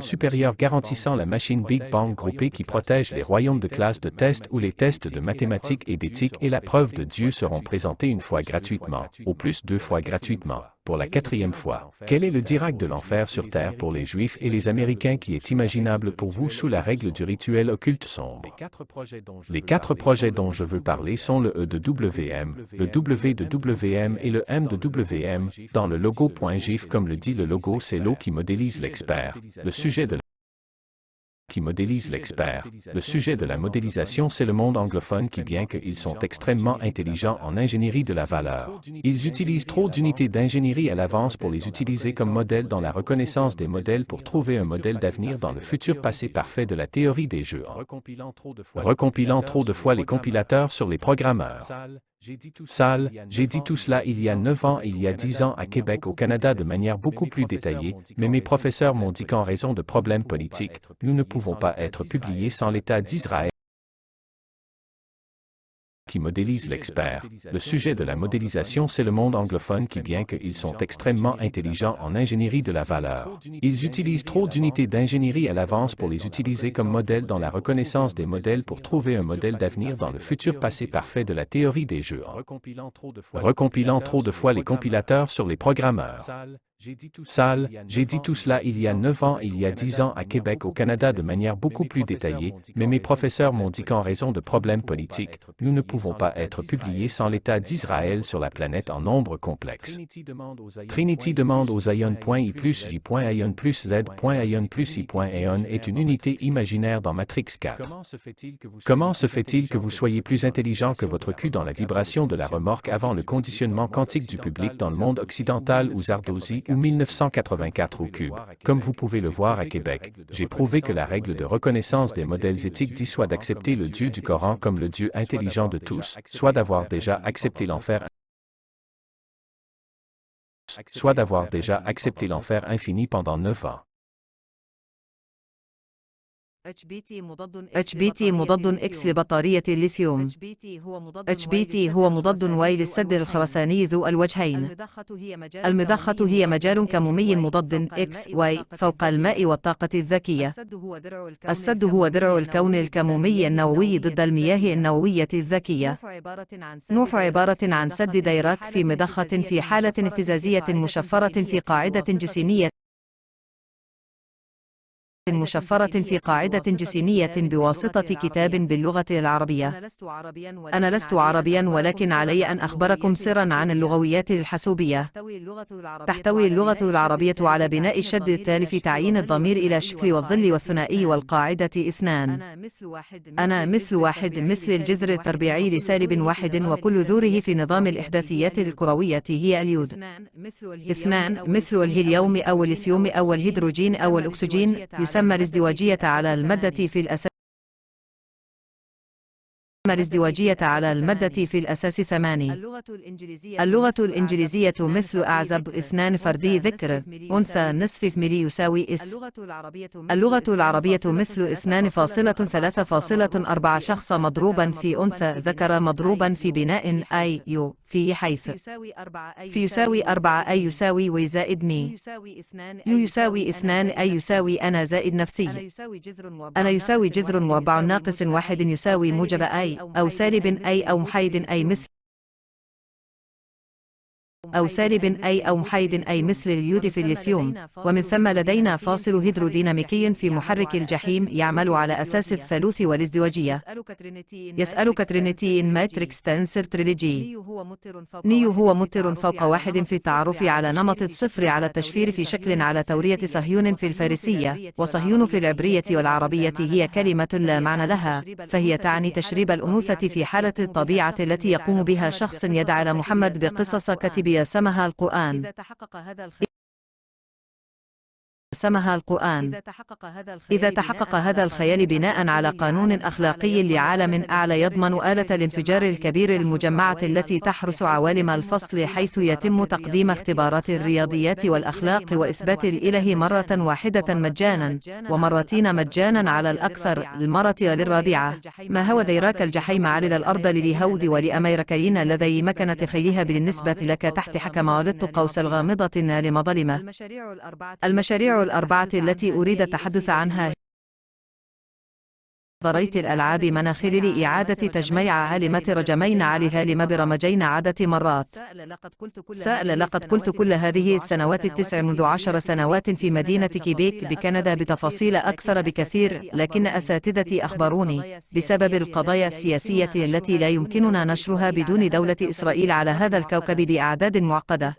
supérieur garantissant la machine Big Bang groupée qui protège les royaumes de classe de test où les tests de mathématiques et d'éthique et la preuve de Dieu seront présentés une fois gratuitement, au plus 2 fois gratuitement, pour la 4e fois. Quel est le Dirac de l'enfer sur Terre pour les Juifs et les Américains qui est imaginable pour vous sous la règle du rituel occulte sombre? Les 4 projets dont je veux parler sont le E de WM, le W de WM et le M de WM. Dans le logo.gif comme le dit le logo c'est l'eau qui modélise l'expert. Le sujet de la modélisation, c'est le monde anglophone qui, bien qu'ils sont extrêmement intelligents en ingénierie de la valeur, ils utilisent trop d'unités d'ingénierie à l'avance pour les utiliser comme modèle dans la reconnaissance des modèles pour trouver un modèle d'avenir dans le futur passé parfait de la théorie des jeux en recompilant trop de fois les compilateurs sur les programmeurs. Sale, j'ai dit tout cela il y a 9 ans et il y a 10 ans à Québec au Canada de manière beaucoup plus détaillée, mais mes professeurs m'ont dit qu'en raison de problèmes politiques, nous ne pouvons pas être publiés sans l'État d'Israël qui modélise l'expert. Le sujet de la modélisation, c'est le monde anglophone qui, bien qu'ils sont extrêmement intelligents en ingénierie de la valeur, ils utilisent trop d'unités d'ingénierie à l'avance pour les utiliser comme modèle dans la reconnaissance des modèles pour trouver un modèle d'avenir dans le futur passé parfait de la théorie des jeux en recompilant trop de fois les compilateurs sur les programmeurs. Sale, j'ai dit tout cela il y a 9 ans et il y a 10 ans à Québec au Canada de manière beaucoup plus détaillée, mais mes professeurs m'ont dit qu'en raison de problèmes politiques, nous ne pouvons pas être publiés sans l'État d'Israël sur la planète en nombre complexe. Trinity demande aux Ion.I plus J.Ion plus Z.Ion plus I.Ion est une unité imaginaire dans Matrix 4. Comment se fait-il que vous soyez plus intelligent que votre cul dans la vibration de la remorque avant le conditionnement quantique du public dans le monde occidental ou Zardozi ou 1984 au cube? Comme vous pouvez le voir à Québec, j'ai prouvé que la règle de reconnaissance des modèles éthiques dit soit d'accepter le Dieu du Coran comme le Dieu intelligent de tous, soit d'avoir déjà accepté l'enfer infini pendant 9 ans. HBT مضاد X لبطارية الليثيوم. HBT هو مضاد Y للسد الخرساني ذو الوجهين. المضخة هي مجال كمومي مضاد X Y فوق الماء والطاقة الذكية. السد هو درع الكون الكمومي النووي ضد المياه النووية الذكية. نوح عبارة عن سد ديراك في مضخة في حالة اهتزازية مشفرة في قاعدة جسيمية بواسطة كتاب باللغة العربية. أنا لست عربيا ولكن علي أن أخبركم سرا عن اللغويات الحاسوبية. تحتوي اللغة العربية على بناء الشد التالي في تعيين الضمير إلى الشكل والظل والثنائي والقاعدة 2. أنا مثل واحد مثل الجذر التربيعي لسالب 1 وكل ذوره في نظام الإحداثيات الكروية هي اليود. 2 مثل الهيليوم أو الليثيوم أو الهيدروجين أو الأكسجين يسمى الازدواجية على المادة في الأساس 8. اللغة الإنجليزية مثل أعزب 2 فردي ذكر أنثى نصف في ملي يساوي اس. اللغة العربية مثل 2.3.4 شخص مضروبا في أنثى ذكر مضروبا في بناء أي يو. في حيث في يساوي 4 أي يساوي و زائد مي يو يساوي 2 أي يساوي أنا زائد نفسي أنا يساوي جذر و4 ناقص 1 يساوي موجب أي أو سالب أي أو محايد أي مثل أو سالب أي أو محايد أي مثل اليود في الليثيوم. ومن ثم لدينا فاصل هيدروديناميكي في محرك الجحيم يعمل على أساس الثالوث والازدواجية. يسألك ترينيتي إن ماتريكس تنسر تريليجي. نيو هو متر فوق 1 في التعرف على نمط الصفر على التشفير في شكل على تورية صهيون في الفارسية، وصهيون في العبرية والعربية هي كلمة لا معنى لها، فهي تعني تشريب الأنوثة في حالة الطبيعة التي يقوم بها شخص يدعي على محمد بقصص كتب سمها القرآن. إذا تحقق هذا الخيال بناء على قانون أخلاقي لعالم أعلى يضمن آلة الانفجار الكبير المجمعة التي تحرس عوالم الفصل، حيث يتم تقديم اختبارات الرياضيات والأخلاق وإثبات الإله مرة واحدة مجانا، ومرتين مجانا على الأكثر، للمرة والرابعة. ما هو ديراك الجحيم على الأرض لليهود ولأمريكيين الذي مكن تخيلها بالنسبة لك تحت حكمالة قوس الغامضة لمظلمة. المشاريع الأربعة التي أريد التحدث عنها نظرية الألعاب مناخير لإعادة تجميع عالمة رجمين عليها لمبرمجين عدة مرات. سأل لقد قلت كل هذه السنوات 9 منذ 10 سنوات في مدينة كيبيك بكندا بتفاصيل أكثر بكثير، لكن أساتذتي أخبروني بسبب القضايا السياسية التي لا يمكننا نشرها بدون دولة إسرائيل على هذا الكوكب بأعداد معقدة.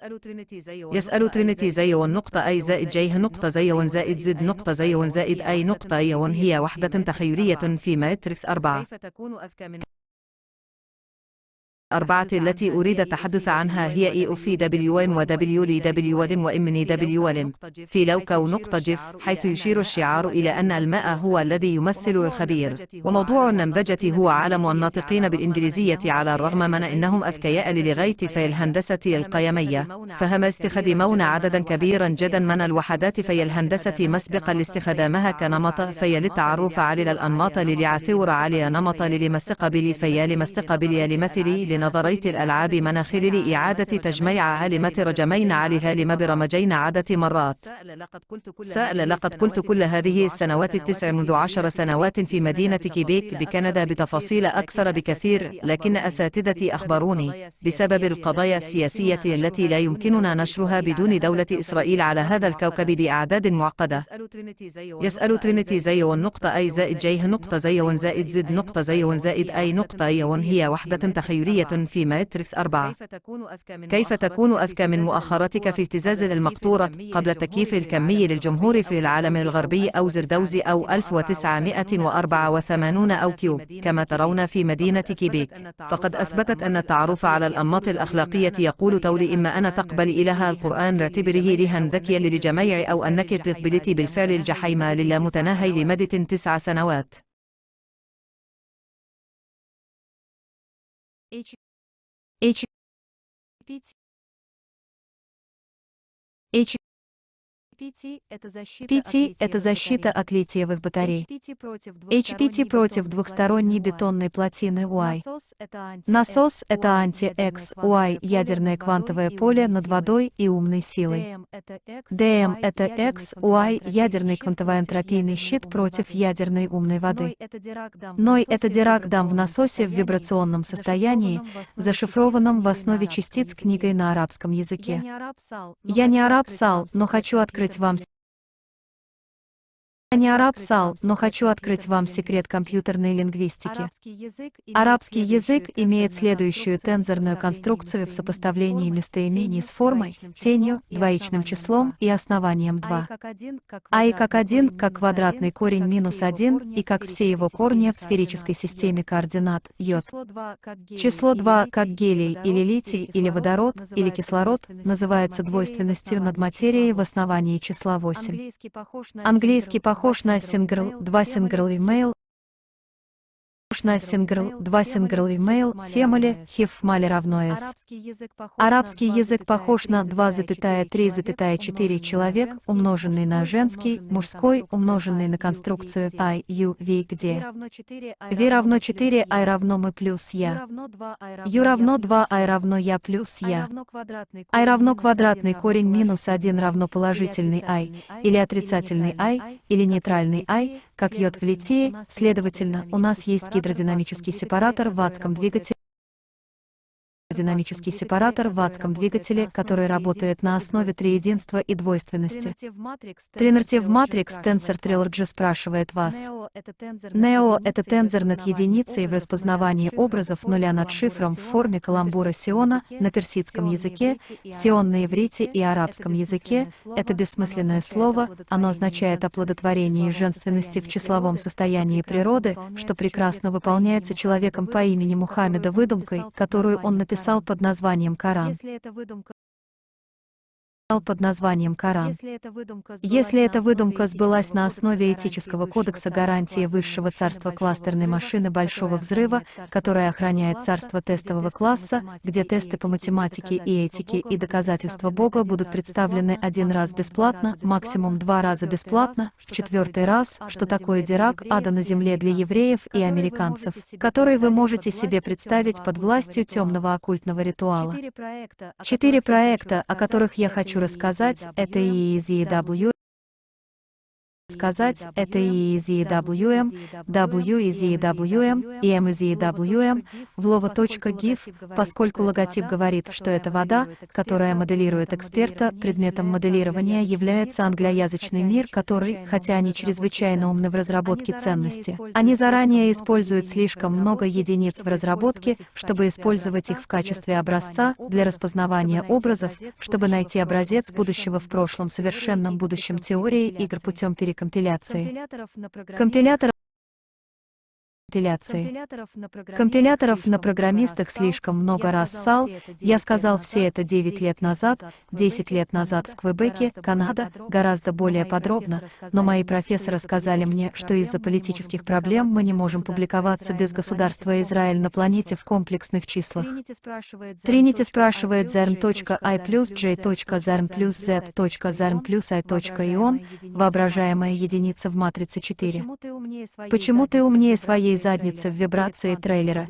يسأل ترينيتي زي والنقطة أي زائد جيه نقطة زي زائد زد نقطة زي زائد أي نقطة أي هي وحدة تخيلية في ماتريكس 4. أربعة التي أريد التحدث عنها هي EOFWM وWLWM وMNWLM في لوكو نقطة جيف، حيث يشير الشعار إلى أن الماء هو الذي يمثل الخبير، وموضوع النمذجة هو عالم الناطقين بالإنجليزية على الرغم من أنهم أذكياء للغاية في الهندسة القيمية، فهم يستخدمون عددا كبيرا جدا من الوحدات في الهندسة مسبقا لاستخدامها كنمط في للتعرف على الأنماط للعثور على نمط للمستقبل في لمستقبل لمثل نظرية الألعاب مناخير لإعادة تجميع عالمة رجمين عليها لمبرمجين عدة مرات. سأل لقد قلت كل هذه السنوات 9 منذ 10 سنوات في مدينة كيبيك بكندا بتفاصيل أكثر بكثير، لكن أساتذتي أخبروني بسبب القضايا السياسية التي لا يمكننا نشرها بدون دولة إسرائيل على هذا الكوكب بأعداد معقدة. يسأل ترينيتي زي والنقطة أي زائد جيه نقطة زي زائد زد نقطة زي زائد أي نقطة أي هي وحدة تخيلية في ماتريكس 4. كيف تكون أذكى من مؤخرتك في اهتزاز المقطورة قبل التكييف الكمي للجمهور في العالم الغربي أو زردوزي أو 1984 أو كيوب كما ترون في مدينة كيبيك؟ فقد أثبتت أن التعرف على الأنماط الأخلاقية يقول تولي إما أن تقبل إله القرآن اعتبره لها ذكيا للجميع أو أنك تقبلتي بالفعل الجحيم للامتناهي لمدة 9 سنوات. PT – это защита от литиевых батарей. HPT против двухсторонней бетонной плотины Y. Насос – это анти-X, Y – ядерное квантовое поле над водой и умной силой. DM – это X, Y – ядерный квантово-энтропийный щит против ядерной умной воды. Ной – это Дирак-Дам в насосе в вибрационном состоянии, зашифрованном в основе частиц книгой на арабском языке. Я не араб Сал, но хочу открыть вам секрет компьютерной лингвистики. Арабский язык имеет следующую тензорную конструкцию в сопоставлении местоимений с формой, тенью, двоичным числом и основанием 2. А и как 1, как квадратный корень минус 1 и как все его корни в сферической системе координат йод. Число 2, как гелий или литий или водород или кислород, называется двойственностью над материей в основании числа 8. Английский похож на сингл, 2 сингл email, похож на single, 2 single email, family, have male равно s. Арабский язык похож на 2,3,4 человек, умноженный на женский, мужской, умноженный на конструкцию I, you, we, где v равно 4, I равно мы плюс я. U равно 2, I равно я плюс я. I равно квадратный корень минус 1 равно положительный I, или отрицательный I, или нейтральный I, как йод в литии, следовательно, у нас есть гидродинамический сепаратор в адском двигателе, который работает на основе триединства и двойственности. Тринертив матрикс Tensor Trilogy спрашивает вас. Нео — это тензор над единицей в распознавании образов нуля над шифром в форме каламбура Сиона на персидском языке, Сион на иврите и арабском языке. Это бессмысленное слово, оно означает оплодотворение женственности в числовом состоянии природы, что прекрасно выполняется человеком по имени Мухаммеда выдумкой, которую он написал под названием Коран. Если эта выдумка сбылась на основе этического кодекса гарантии высшего царства кластерной машины Большого Взрыва, которая охраняет царство тестового класса, где тесты по математике и этике и доказательства Бога будут представлены один раз бесплатно, максимум 2 раза бесплатно, в 4-й раз, что такое Дирак ада на земле для евреев и американцев, который вы можете себе представить под властью темного оккультного ритуала. 4 проекта, о которых я хочу рассказать, это и из EWM, W из EWM и M из EWM, Vlova.gif, поскольку логотип говорит, что это вода, которая моделирует эксперта, предметом моделирования является англоязычный мир, который, хотя они чрезвычайно умны в разработке ценности, они заранее используют слишком много единиц в разработке, чтобы использовать их в качестве образца для распознавания образов, чтобы найти образец будущего в прошлом совершенном будущем теории игр путем перекомпиляции. Компиляторов на программистах слишком много раз ссал. Я сказал все это 9 лет назад, 10 лет назад в Квебеке, Канада, гораздо более подробно, но мои профессоры сказали мне, что из-за политических проблем мы не можем публиковаться без государства Израиль на планете в комплексных числах. Тринити спрашивает zern.i плюс j.zern плюс z.zern плюс i.ion, воображаемая единица в матрице 4. Почему ты умнее своей задницы в вибрации трейлера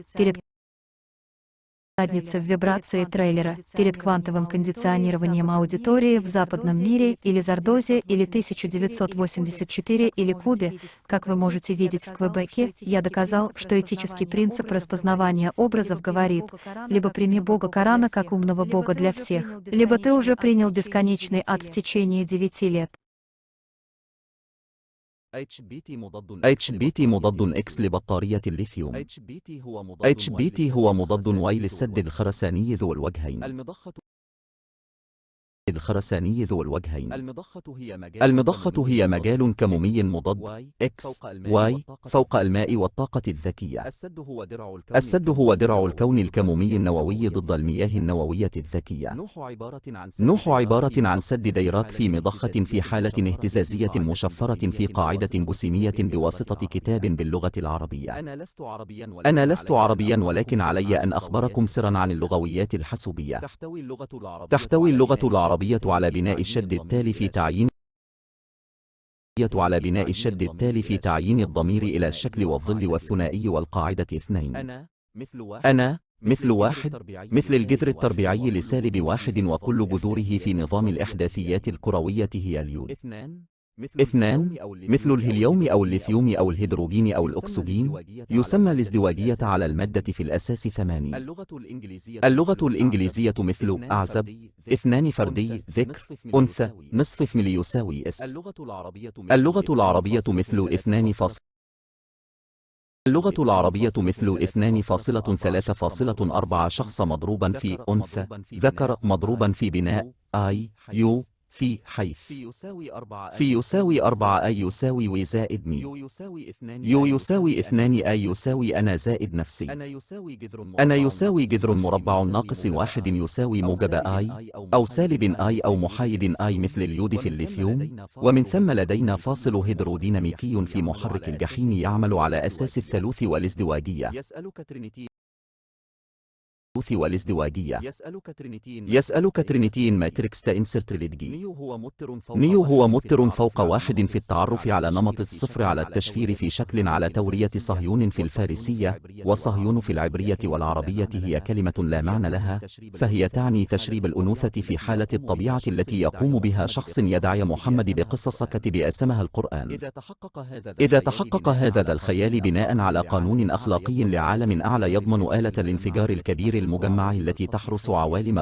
перед квантовым кондиционированием аудитории в западном мире или Зардозе или 1984 или Кубе? Как вы можете видеть в Квебеке, я доказал, что этический принцип распознавания образов говорит: либо прими Бога Корана как умного Бога для всех, либо ты уже принял бесконечный ад в течение 9 лет. HBT مضاد X لبطارية الليثيوم. HBT هو مضاد Y للسد الخرساني ذو الوجهين. المضخة هي مجال كمومي مضاد X Y فوق الماء والطاقة الذكية. السد هو درع الكون الكمومي النووي ضد المياه النووية الذكية. نوح عبارة عن سد ديرات في مضخة في حالة اهتزازية مشفرة في قاعدة جسيمية بواسطة كتاب باللغة العربية. أنا لست عربيا، ولكن علي أن أخبركم سرا عن اللغويات الحاسوبية. تحتوي اللغة العربية على بناء الشد التالي في تعيين الضمير إلى الشكل والظل والثنائي والقاعدة 2. أنا مثل 1، مثل الجذر التربيعي لسالب 1، وكل جذوره في نظام الإحداثيات الكروية هي اليود. 2، مثل الهيليوم أو الليثيوم أو الهيدروجين أو الأكسجين، يسمى الازدواجية على المادة في الأساس 8. اللغة الإنجليزية مثل أعزب 2 فردي ذكر أنثى نصف فمل يساوي اس. اللغة العربية مثل 2.3.4 شخص مضروبا في أنثى ذكر مضروبا في بناء I U في حيث في يساوي 4 أي يساوي و زائد مي يو يساوي 2 أي يساوي أنا زائد نفسي أنا يساوي جذر مربع ناقص 1 يساوي موجب آي أو سالب آي أو محايد آي مثل اليود في الليثيوم. ومن ثم لدينا فاصل هيدروديناميكي في محرك الجحيم يعمل على أساس الثالوث والازدواجية. يسألك ترينيتين ماتريكس تإنسرتريليدجي. نيو هو متر فوق 1 في التعرف على نمط الصفر على التشفير في شكل على تورية صهيون في الفارسية، وصهيون في العبرية والعربية هي كلمة لا معنى لها، فهي تعني تشريب الأنوثة في حالة الطبيعة التي يقوم بها شخص يدعي محمد بقصص كتب أسمها القرآن. إذا تحقق هذا الخيال بناء على قانون أخلاقي لعالم أعلى يضمن آلة الانفجار الكبير المجمع التي تحرس عوالم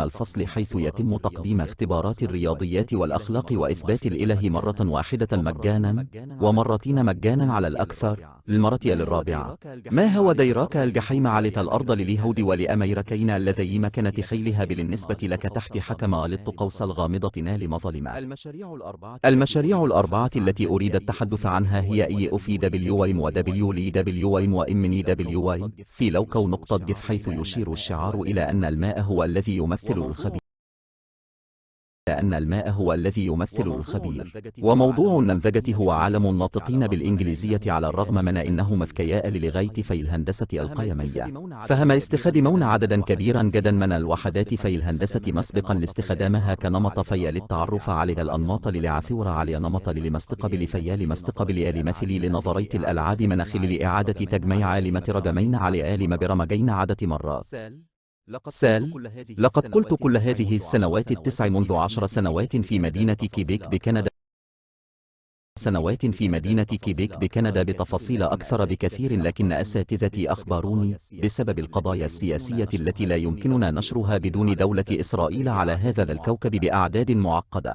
الفصل حيث يتم تقديم اختبارات الرياضيات والأخلاق وإثبات الإله مرة واحدة مجانا ومرتين مجانا على الأكثر للمرة الرابعة. ما هو ديراك الجحيم علت الأرض لليهود ولأميركين اللذي مكنت خيلها بالنسبة لك تحت حكم لط قوس الغامضة نال مظالم. المشاريع الأربعة التي أريد التحدث عنها هي EOFWM WLWM وMNWY في لوكو نقطة جف حيث يشير الشعار إلى أن الماء هو الذي يمثل الخبير. وموضوع النمذجة هو عالم الناطقين بالإنجليزية على الرغم من أنه مذكياء للغاية في الهندسة القيمية، فهم يستخدمون عددا كبيرا جدا من الوحدات في الهندسة مسبقا لاستخدامها كنمط في للتعرف على الأنماط للعثور على نمط لمستقبل في لمستقبل لمثلي لنظرية الألعاب مناخل لإعادة تجميع عالمة رقمين على آلم برمجين عدة مرات. لقد قلت كل هذه السنوات ال9 منذ 10 سنوات في مدينة كيبيك بكندا بتفاصيل أكثر بكثير، لكن أساتذتي أخبروني بسبب القضايا السياسية التي لا يمكننا نشرها بدون دولة إسرائيل على هذا الكوكب بأعداد معقدة.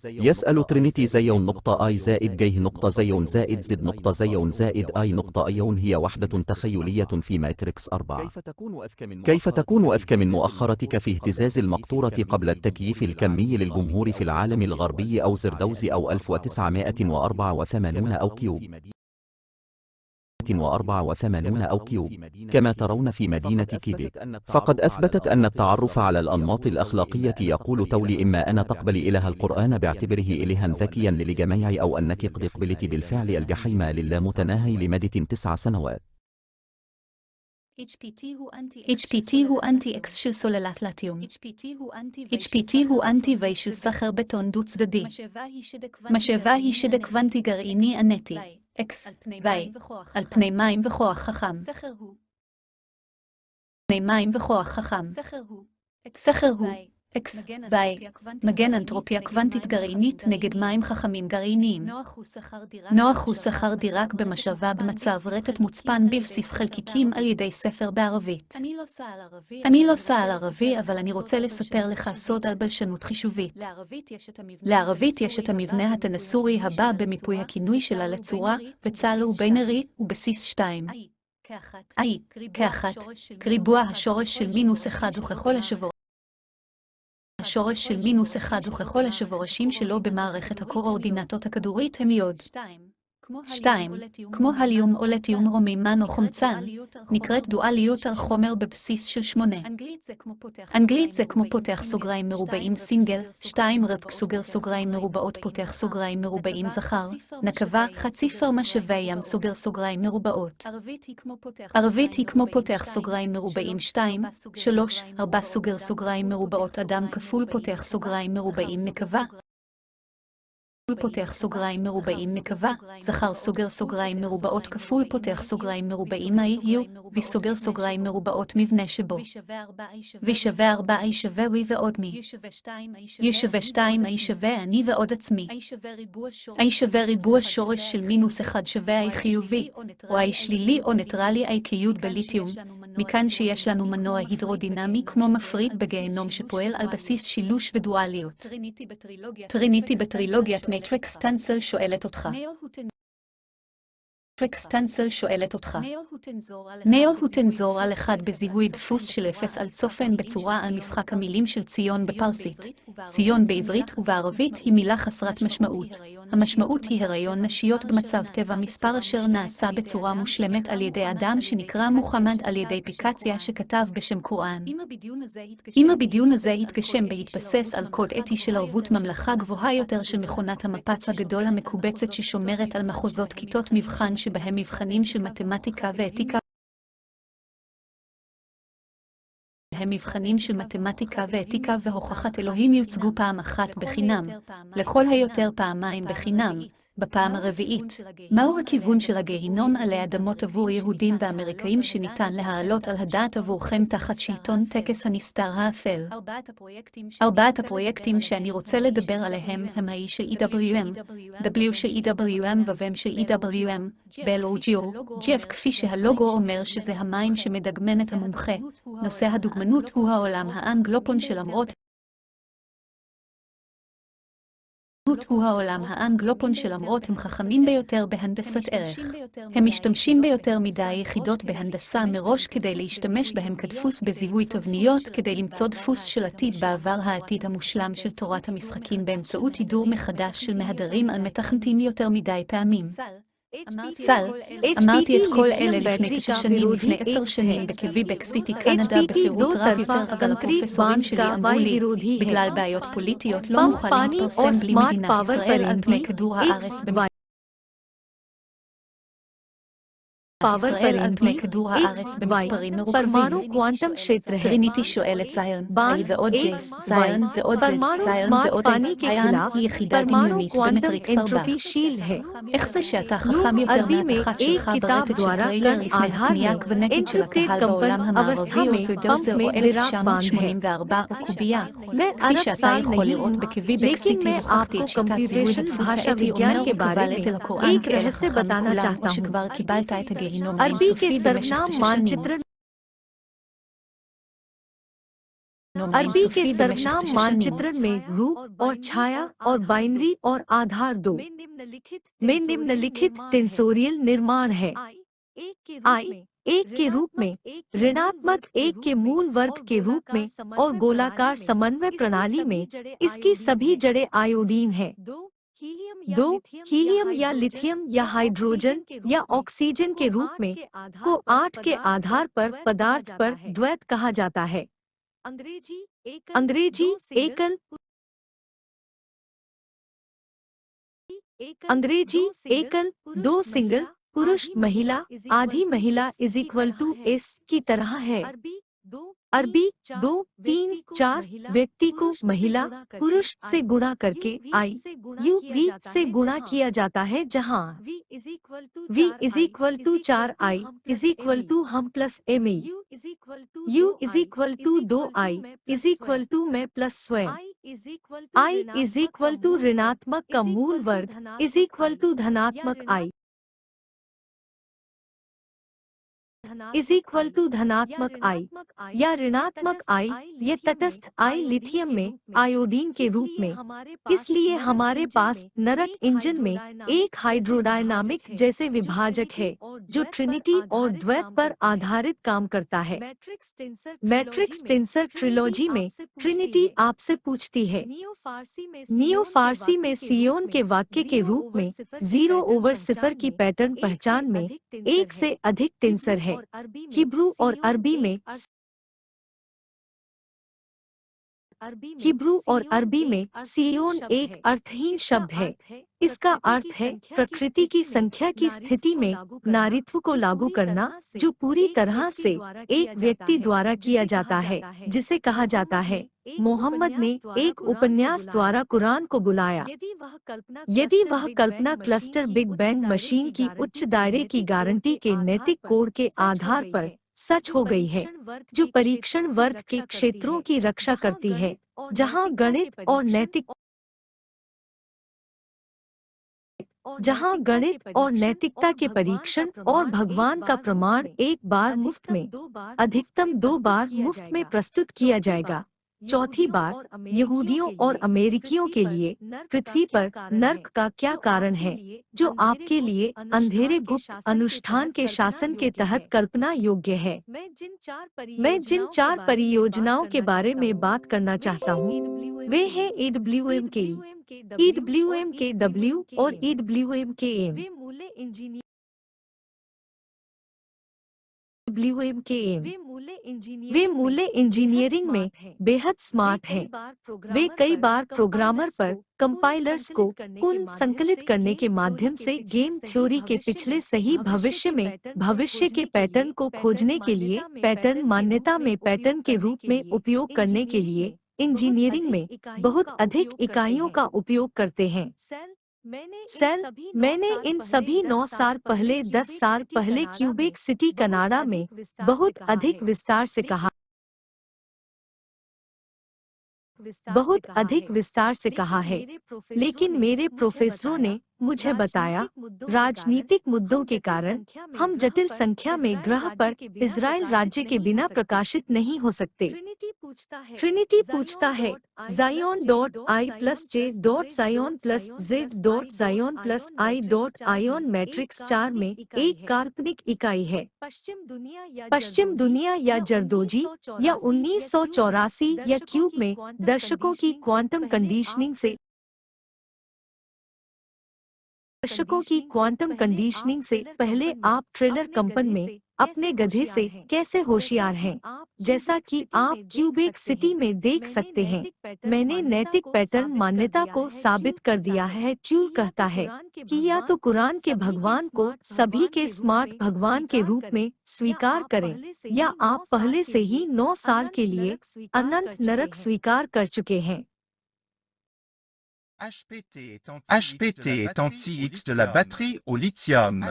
يسأل ترينيتي زيون نقطة آي زائد جيه نقطة زيون زائد زد نقطة زيون زائد آي نقطة أيون هي وحدة تخيلية في ماتريكس 4. كيف تكون أذكى من مؤخرتك في اهتزاز المقطورة قبل التكييف الكمي للجمهور في العالم الغربي أو زردوز أو 1984 أو كيوب كما ترون في مدينة كيبيك. فقد أثبتت أن التعرف على الأنماط الأخلاقية يقول تولي إما أن تقبل إله القرآن باعتبره إلها ذكيا للجميع أو أنك قد قبلت بالفعل الجحيم للامتناهي لمدة 9 سنوات. HPT هو أنتي إكسشل سولالات لاتيوم. HPT هو أنتي فيشل سخر بتون دوتس ددي. مشافاهي شدك فانتي جريني أنتي. إكس باي البني مايم بخواه خخام. بني مايم بخواه خخام. سخر هو إكس باي مجان أنتروبيا كوانטית גרעינית נגד מים חכמים גרעיניים. נוח הוא שכר דירק במשאבה במצב רטט מוצפן בבסיס חלקיקים על ידי ספר בערבית. אני לא סע על ערבי, אבל אני רוצה לספר לך סוד על בלשנות חישובית. לערבית יש את המבנה התנסורי הבא במיפוי הכינוי שלה לצורה, וצל הוא בינרי ובסיס 2. I כאחת, כריבוע השורש של מינוס 1 וככל השורש של מינוס 1 וככל השורשים שלו במערכת הקואורדינטות הכדורית הם יוד. 2. כמו הליום או לטיום או מימן או חומצן, נקראת דואליות על חומר בבסיס של 8. אנגלית זה כמו פותח סוגריים מרובעים סינגל, 2 רב סוגר סוגריים מרובעות פותח סוגריים מרובעים זכר, נקבה חד ספר משאבי ים סוגר סוגריים מרובעות. ערבית היא כמו פותח סוגריים מרובעים 2, 3, 4 סוגר סוגריים מרובעות אדם כפול פותח סוגריים מרובעים נקבה. פותח סוגריים מרובעים נקבה, זכר סוגר סוגריים מרובעות כפול פותח סוגריים מרובעים היו, וסוגר סוגריים מרובעות מבנה שבו. ושווה 4 אי שווה ווי ועוד מי. ישווה 2 אי שווה אני ועוד עצמי. אי שווה ריבוע שורש של מינוס 1 שווה אי חיובי, או אי שלילי או ניטרלי אי קיוד בליתיום. מכאן שיש לנו מנוע הידרודינמי כמו מפריד בגיהנום שפועל על בסיס שילוש ודואליות. טריניטי בטרילוגיית מטריקס טנסל שואלת אותך. המטריקס טנסר שואלת אותך. נאו הוא תנזור על אחד בזיהוי דפוס של 0 על צופן בצורה על משחק המילים של ציון בפרסית. ציון בעברית ובערבית היא מילה חסרת משמעות. המשמעות היא הריון נשיות במצב טבע מספר אשר נעשה בצורה מושלמת על ידי אדם שנקרא מוחמד על ידי אפליקציה שכתב בשם קוראן. אם הבדיון הזה יתגשם בהתבסס על קוד אתי של ערבות ממלכה גבוהה יותר של מכונת המפץ הגדול המקובצת ששומרת על מחוזות כיתות מבחן שבהם מבחנים של מתמטיקה ואתיקה והוכחת אלוהים יוצגו פעם אחת בחינם, לכל היותר פעמיים בחינם, בפעם הרביעית. מהו הכיוון של הגיהינום עלי אדמות עבור יהודים ואמריקאים שניתן להעלות על הדעת עבורכם תחת שלטון טקס הנסתר האפל? 4 הפרויקטים שאני רוצה לדבר עליהם הם ה-E של EWM, W של EWM ו-M של EWM, ב-LOGO, GF כפי שהלוגו אומר שזה המים שמדגמן את המומחה. נושא הדוגמנות הוא העולם האנגלופון של למרות הם חכמים ביותר בהנדסת ערך. הם משתמשים ביותר מדי יחידות בהנדסה מראש כדי להשתמש בהם כדפוס בזיהוי תבניות כדי למצוא דפוס של עתיד בעבר העתיד המושלם של תורת המשחקים באמצעות הידור מחדש של מהדרים על מתכנתים יותר מדי פעמים. אמרתי את כל אלה לפני 9 שנים, לפני 10 שנים בקוויבק סיטי, קנדה, בפירוט רב יותר, אבל הפרופסורים שלי אמרו לי, בגלל בעיות פוליטיות לא נוכל להתפרסם בלי מדינת ישראל על פני כדור הארץ במספרים מרוכבים. טריניטי שואלת זיון, I ועוד ג'ייס, זיון ועוד זד, זיון ועוד איין היא יחידה דמיונית במטריקס 4. איך זה שאתה חכם יותר מהתחת שלך ברטט של טריילר לפני הקנייה הכוונתית של הקהל בעולם המערבי או סודוזר או 1984 או קובייה? כפי שאתה יכול לראות בקוויבק סיטי הוכחתי את שיטת זיהוי הדפוס האתי אומר וקבלת אל הקוראן כערך חכם מכולם או שכבר קיבלת את הגיהינום האינסופי במשך 9 שנים. अरबी के सरनाम मानचित्रण में रूप और छाया और बाइनरी और आधार 2 में निम्नलिखित टेंसोरियल निर्माण है। I 1 के रूप में, ऋणात्मक 1 के मूल वर्ग के रूप में और गोलाकार समन्वय प्रणाली में इसकी सभी जड़ें आयोडीन है। 2 हीलियम या लिथियम या हाइड्रोजन या ऑक्सीजन के रूप में को 8 के आधार पर पदार्थ पर द्वैत कहा जाता है। अंग्रेजी एकल 2 सिंगल पुरुष महिला आधी महिला इज इक्वल टू एस की तरह है। अरबी 2 3 4 व्यक्ति को महिला पुरुष से गुणा करके I से गुणा किया जाता है, जहाँ V is equal to 4 I is equal to हम plus ME, U is equal to 2 I is equal to मैं प्लस स्वयं, I इज इक्वल टू ऋणात्मक का मूल वर्ग इज इक्वल टू धनात्मक I इज इक्वल टू धनात्मक I या ऋणात्मक I ये तटस्थ I लिथियम में आयोडीन के रूप में। इसलिए हमारे पास नरक इंजन में एक हाइड्रोडायनामिक जैसे विभाजक है जो ट्रिनिटी और द्वैत पर आधारित काम करता है। मैट्रिक्स टेंसर ट्रिलॉजी में ट्रिनिटी आपसे पूछती है, नियो फारसी में सियोन के वाक्य के रूप में 0/0 की पैटर्न पहचान में 1 से अधिक टेंसर है। हिब्रू और अरबी में सियोन एक अर्थहीन शब्द है। इसका अर्थ है प्रकृति की संख्या की स्थिति में नारीत्व को लागू करना, जो पूरी तरह से एक व्यक्ति द्वारा किया जाता है, जिसे कहा जाता है मोहम्मद ने एक उपन्यास द्वारा कुरान को बुलाया। यदि वह कल्पना क्लस्टर बिग बैंग मशीन की उच्च दायरे की गारंटी के नैतिक कोड के आधार पर सच हो गई है, जो परीक्षण वर्ग के क्षेत्रों की रक्षा करती है, जहां गणित और नैतिकता के परीक्षण और भगवान का प्रमाण एक बार मुफ्त में, अधिकतम 2 बार मुफ्त में प्रस्तुत किया जाएगा। चौथी बात, यहूदियों और अमेरिकियों के लिए पृथ्वी पर नर्क का क्या कारण है, जो आपके लिए अंधेरे गुप्त अनुष्ठान के शासन के तहत कल्पना योग्य है। मैं जिन 4 परियोजनाओं के बारे में बात करना चाहता हूँ, वे हैं EWMKE, EWMKW और EWMKM। वे मूल्य इंजीनियरिंग में बेहद स्मार्ट हैं। वे कई बार प्रोग्रामर पर कंपाइलर्स को पुनः संकलित करने के माध्यम से गेम थ्योरी के पिछले सही भविष्य में भविष्य के पैटर्न को खोजने के लिए पैटर्न मान्यता में पैटर्न के रूप में उपयोग करने के लिए इंजीनियरिंग में बहुत अधिक इकाइयों का उपयोग करते हैं। मैंने इन सभी 9 साल पहले 10 साल पहले क्यूबेक सिटी कनाडा में बहुत अधिक विस्तार से कहा है, लेकिन मेरे प्रोफेसरों ने मुझे बताया, राजनीतिक मुद्दों के कारण हम जटिल संख्या में ग्रह पर इजराइल राज्य के बिना प्रकाशित नहीं हो सकते। ट्रिनिटी पूछता है, Zion.I+J.Zion+Z.Zion+I.Ion मैट्रिक्स 4 में एक काल्पनिक इकाई है। पश्चिम दुनिया या जरदोजी या 1984 या क्यूब में दर्शकों की क्वांटम कंडीशनिंग से पहले आप ट्रेलर कंपन में अपने गधे से कैसे होशियार हैं। जैसा कि आप क्यूबेक सिटी में देख सकते हैं, मैंने नैतिक पैटर्न मान्यता को साबित कर दिया है। ट्यूल कहता है कि या तो कुरान के भगवान को सभी के स्मार्ट भगवान के रूप में स्वीकार करें, या आप पहले से ही 9 साल के लिए अनंत नरक स्वीकार कर चुके हैं। HPT est anti-X de la batterie au lithium.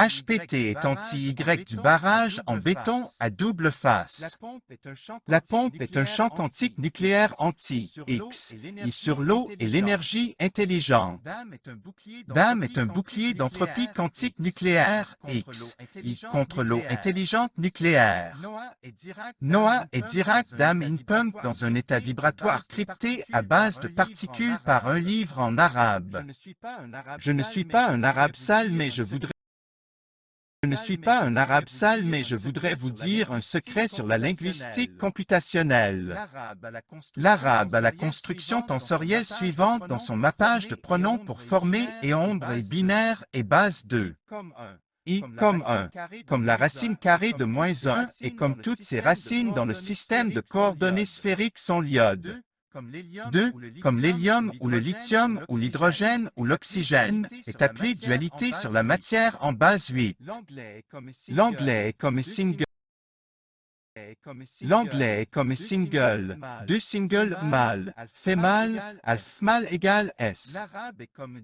HPT est anti-Y du barrage en béton à double face. La pompe est un champ quantique nucléaire anti-X, sur l'eau et l'énergie intelligente. DAM est un bouclier d'entropie quantique nucléaire X, contre l'eau intelligente nucléaire. Noah et Dirac DAM in pump dans un état vibratoire crypté à base de particules par un livre en arabe. Je ne suis pas un arabe sale, mais je voudrais vous dire un secret sur la linguistique computationnelle. L'arabe a la construction tensorielle suivante dans son mappage de pronoms pour former et ombre et binaire et base 2. I comme 1, comme la racine carrée de -1 et comme toutes ces racines dans le système de coordonnées sphériques sont l'iode. 2, comme l'hélium ou le lithium ou l'hydrogène ou l'oxygène, est appelé dualité sur la matière en base 8. L'anglais est comme single. 2 singles mâles, fait mâle, alpha mâle égale S.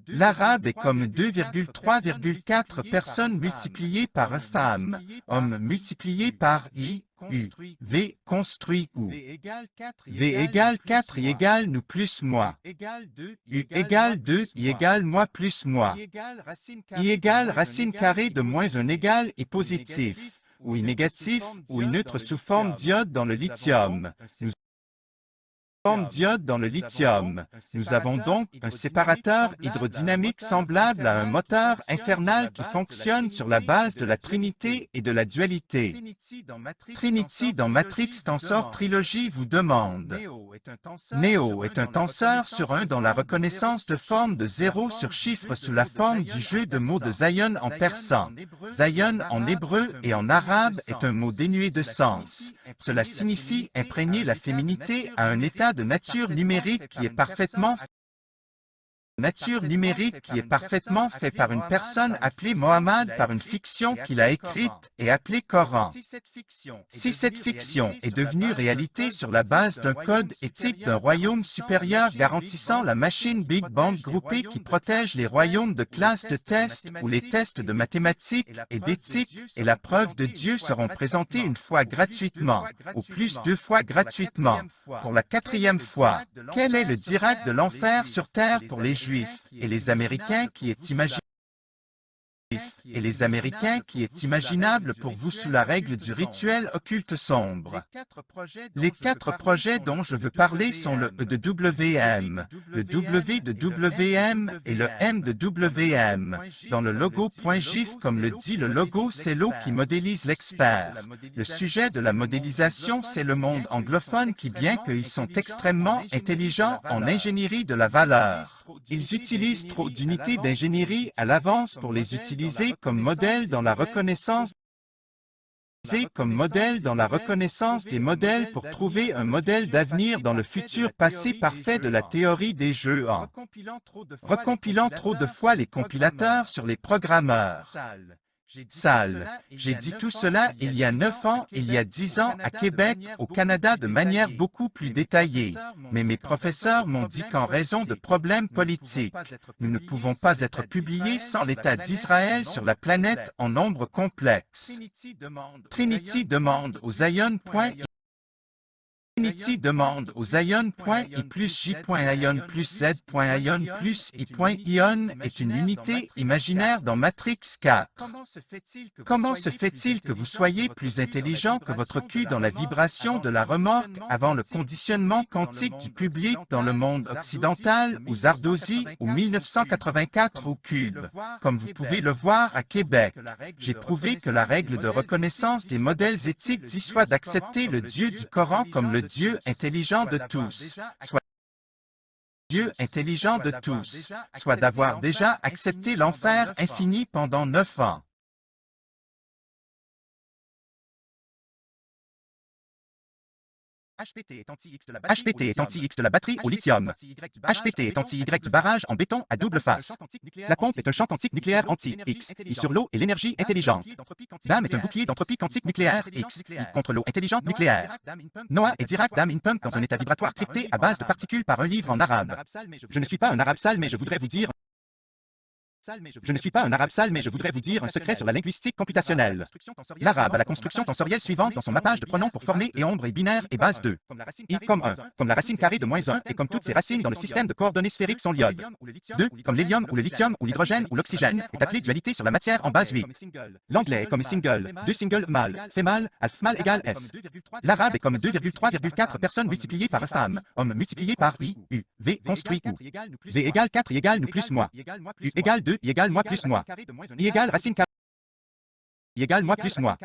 L'arabe est comme 2,3,4 personnes multipliées par une femme, homme multiplié par I, U, V construit U. V égale 4 I égale nous plus moi. U égale 2 I égale moi plus moi. I égale racine carrée de -1 égale I positif, ou I négatif, ou I neutre sous forme d'iode dans le lithium. Nous avons donc un séparateur hydrodynamique semblable à un moteur infernal qui fonctionne sur la base de la trinité et de la dualité. Trinity dans Matrix Tensor Trilogy vous demande. Néo est un tenseur sur 1 dans la reconnaissance de forme de 0 sur chiffre sous la forme du jeu de mots de Zion en persan. Zion en hébreu et en arabe est un mot dénué de sens. Cela signifie imprégner la féminité à un état de nature numérique qui est parfaitement fait par une personne appelée Mohammed par une fiction qu'il a écrite et appelée Coran. Si cette fiction est devenue réalité sur la base d'un code éthique d'un royaume supérieur garantissant la machine Big Bang groupée qui protège les royaumes de classe de tests ou les tests de mathématiques et d'éthique, et la preuve de Dieu seront présentés une fois gratuitement, ou plus 2 fois gratuitement. Pour la 4e fois, quel est le Dirac de l'enfer sur Terre pour les Juifs et les Américains qui est imaginé et les Américains qui est imaginable pour vous sous la règle du rituel occulte sombre. Les 4 projets dont je veux parler sont le E de WM, le W de WM et le M de WM. Dans le logo.gif, comme le dit le logo, c'est l'eau qui modélise l'expert. Le sujet de la modélisation, c'est le monde anglophone qui, bien qu'ils sont extrêmement intelligents en ingénierie de la valeur, ils utilisent trop d'unités d'ingénierie à l'avance pour les utiliser comme modèle dans la reconnaissance des modèles pour trouver un modèle d'avenir dans le futur passé parfait de la théorie des jeux en recompilant trop de fois les compilateurs sur les programmeurs. J'ai dit tout cela il y a 9 ans, il y a 10 ans à Québec, au Canada de manière beaucoup plus détaillée. Mais mes professeurs m'ont dit qu'en raison de problèmes politiques, nous ne pouvons pas être publiés sans l'État d'Israël sur la planète en nombre complexe. Trinity demande aux Ion.I plus J.Ion plus Z.Ion plus I.Ion est une unité imaginaire dans Matrix 4. Comment se fait-il que vous soyez plus intelligent que votre cul dans la vibration de la remorque avant le conditionnement quantique du public dans le monde occidental ou Zardozi ou 1984 au cube? Comme vous pouvez le voir à Québec, j'ai prouvé que la règle de reconnaissance des modèles éthiques dissuade d'accepter le Dieu du Coran comme le Dieu intelligent de tous, soit d'avoir déjà accepté l'enfer infini pendant 9 ans. HPT est anti-X de la batterie au lithium. HPT est anti-Y du barrage en béton à double face. La pompe est un champ quantique nucléaire anti-X, I sur l'eau et l'énergie intelligente. DAM est un bouclier d'entropie quantique nucléaire X, I contre l'eau intelligente nucléaire. Noah et Dirac Dam in Pump dans un état vibratoire crypté à base de particules par un livre en arabe. Je ne suis pas un arabe sale, mais je voudrais vous dire un secret sur la linguistique computationnelle. L'arabe a la construction tensorielle suivante dans son mappage de pronoms pour former et ombre et binaire et base 2. I comme 1, comme la racine carrée de -1 et comme toutes ses racines dans le système de coordonnées sphériques sont l'iode. 2, comme l'hélium ou le lithium ou l'hydrogène ou l'oxygène, est appelé dualité sur la matière en base 8. L'anglais est comme single, 2 singles mâle, fait mâle, alpha mâle égale S. L'arabe est comme 2,3,4 personnes multipliées par femme, homme multiplié par I, U, V construit U. V égale 4 I égale nous plus moi. U égale 2 I égale moi plus moi. I égale racine carrée. I égale moi plus moi.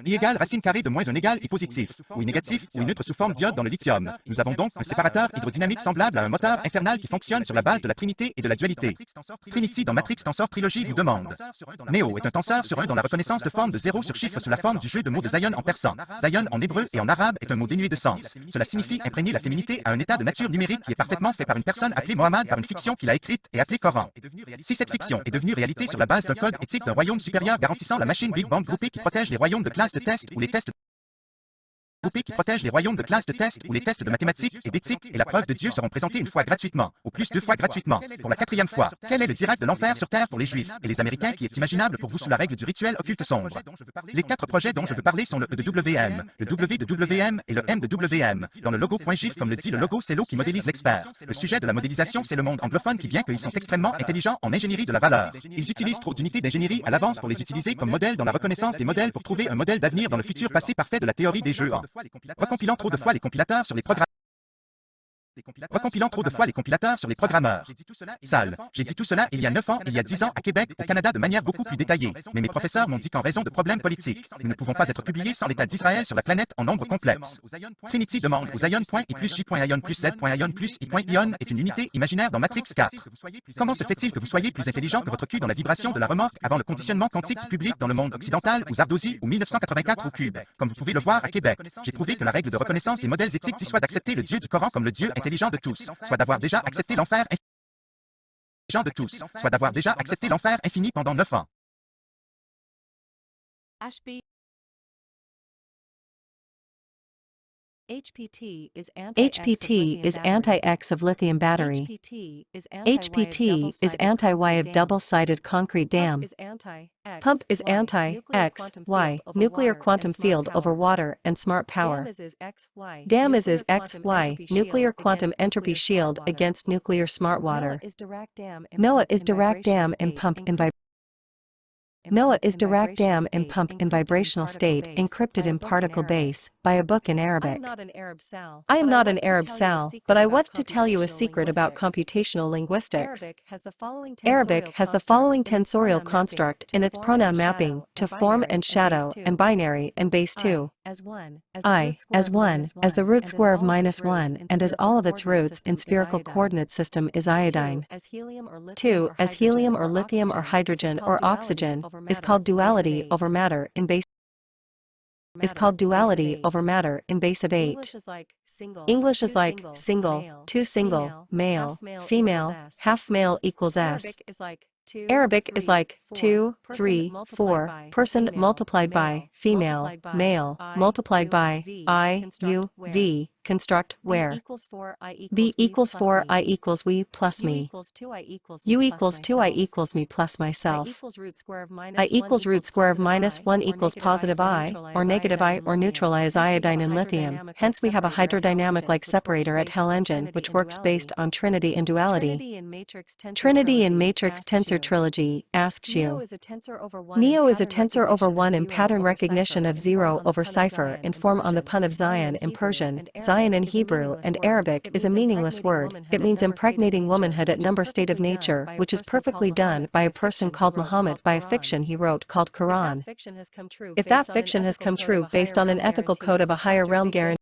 I égale racine carrée de -1 égale I positif, ou I négatif, ou I neutre sous forme d'iode dans le lithium. Nous avons donc un séparateur hydrodynamique semblable à un moteur infernal qui fonctionne sur la base de la trinité et de la dualité. Trinity dans Matrix Tensor Trilogy vous demande. Neo est un tenseur sur 1 dont la reconnaissance de forme de 0 sur chiffre sous la forme du jeu de mots de Zion en persan. Zion en hébreu et en arabe est un mot dénué de sens. Cela signifie imprégner la féminité à un état de nature numérique qui est parfaitement fait par une personne appelée Mohammed par une fiction qu'il a écrite et appelée Coran. Si cette fiction est devenue réalité sur la base d'un code éthique d'un royaume supérieur garantissant la machine Big Bang groupée qui protège les royaumes de classe de test ou les tests ou les tests de mathématiques et d'éthique et la preuve de Dieu seront présentés une fois gratuitement, au plus 2 fois gratuitement. Pour la 4e fois, quel est le Dirac de l'enfer sur Terre pour les Juifs et les Américains qui est imaginable pour vous sous la règle du rituel occulte sombre? Les 4 projets dont je veux parler sont le E de WM, le W de WM et le M de WM. Dans le logo.gif, comme le dit le logo, c'est l'eau qui modélise l'expert. Le sujet de la modélisation, c'est le monde anglophone qui, bien qu'ils sont extrêmement intelligents en ingénierie de la valeur, ils utilisent trop d'unités d'ingénierie à l'avance pour les utiliser comme modèle dans la reconnaissance des modèles pour trouver un modèle d'avenir dans le futur passé parfait de la théorie des jeux en recompilant trop de fois les compilateurs sur les programmeurs. J'ai dit tout cela il y a 9 ans, il y a 10 ans à Québec, au Canada de manière beaucoup plus détaillée. Mais mes professeurs m'ont dit qu'en raison de problèmes politiques, nous ne pouvons pas être publiés sans l'État d'Israël sur la planète en nombre complexe. Trinity demande aux Ion.I plus J.Ion plus Z.Ion plus I.Ion est une unité imaginaire dans Matrix 4. Comment se fait-il que vous soyez plus intelligent que votre cul dans la vibration de la remorque avant le conditionnement quantique du public dans le monde occidental ou Zardozi ou 1984 au cube? Comme vous pouvez le voir à Québec, j'ai prouvé que la règle de reconnaissance des modèles éthiques dissuade d'accepter le Dieu du Coran comme le Dieu intelligent de tous, soit d'avoir déjà accepté l'enfer infini pendant 9 ans. HPT is anti-X of lithium battery. HPT is anti-Y of double-sided concrete dam. Pump is anti-X, Y, nuclear quantum field over water and smart power. Dam is X, Y, nuclear quantum entropy shield against nuclear smart water. Noah is Dirac dam and pump in vibration. Noah is Dirac Dam in pump in vibrational state encrypted in particle base by a book in Arabic. I am not an Arab Sal, but I want to tell you a secret about computational linguistics. Arabic has the following tensorial construct in its pronoun mapping to form and shadow and binary and base 2. I, as 1, as the root square of -1 and as all of its roots in spherical coordinate system is iodine. 2, as helium or lithium or hydrogen or oxygen, is called duality over matter in base of 8. English is like single, two single, male, female, half male equals s. Arabic is like 2, 3, 4, person multiplied by female, male, multiplied by I, U, V, construct where B equals 4 I equals we plus me. U equals 2 I equals me plus myself. I equals root square of -1 equals positive I, or negative I or neutral I is iodine and lithium, hence we have a hydrodynamic-like separator at Hell Engine which works based on trinity and duality. Trinity in matrix tensor trilogy asks you. Neo is a tensor over 1 in pattern recognition of 0 over cipher in form on the pun of Zion in Persian. Zion in Hebrew and Arabic is a meaningless word. It means impregnating womanhood at number state of nature, which is perfectly done by a person called Muhammad by a fiction he wrote called Quran. If that fiction has come true based on an ethical code of a higher realm guarantee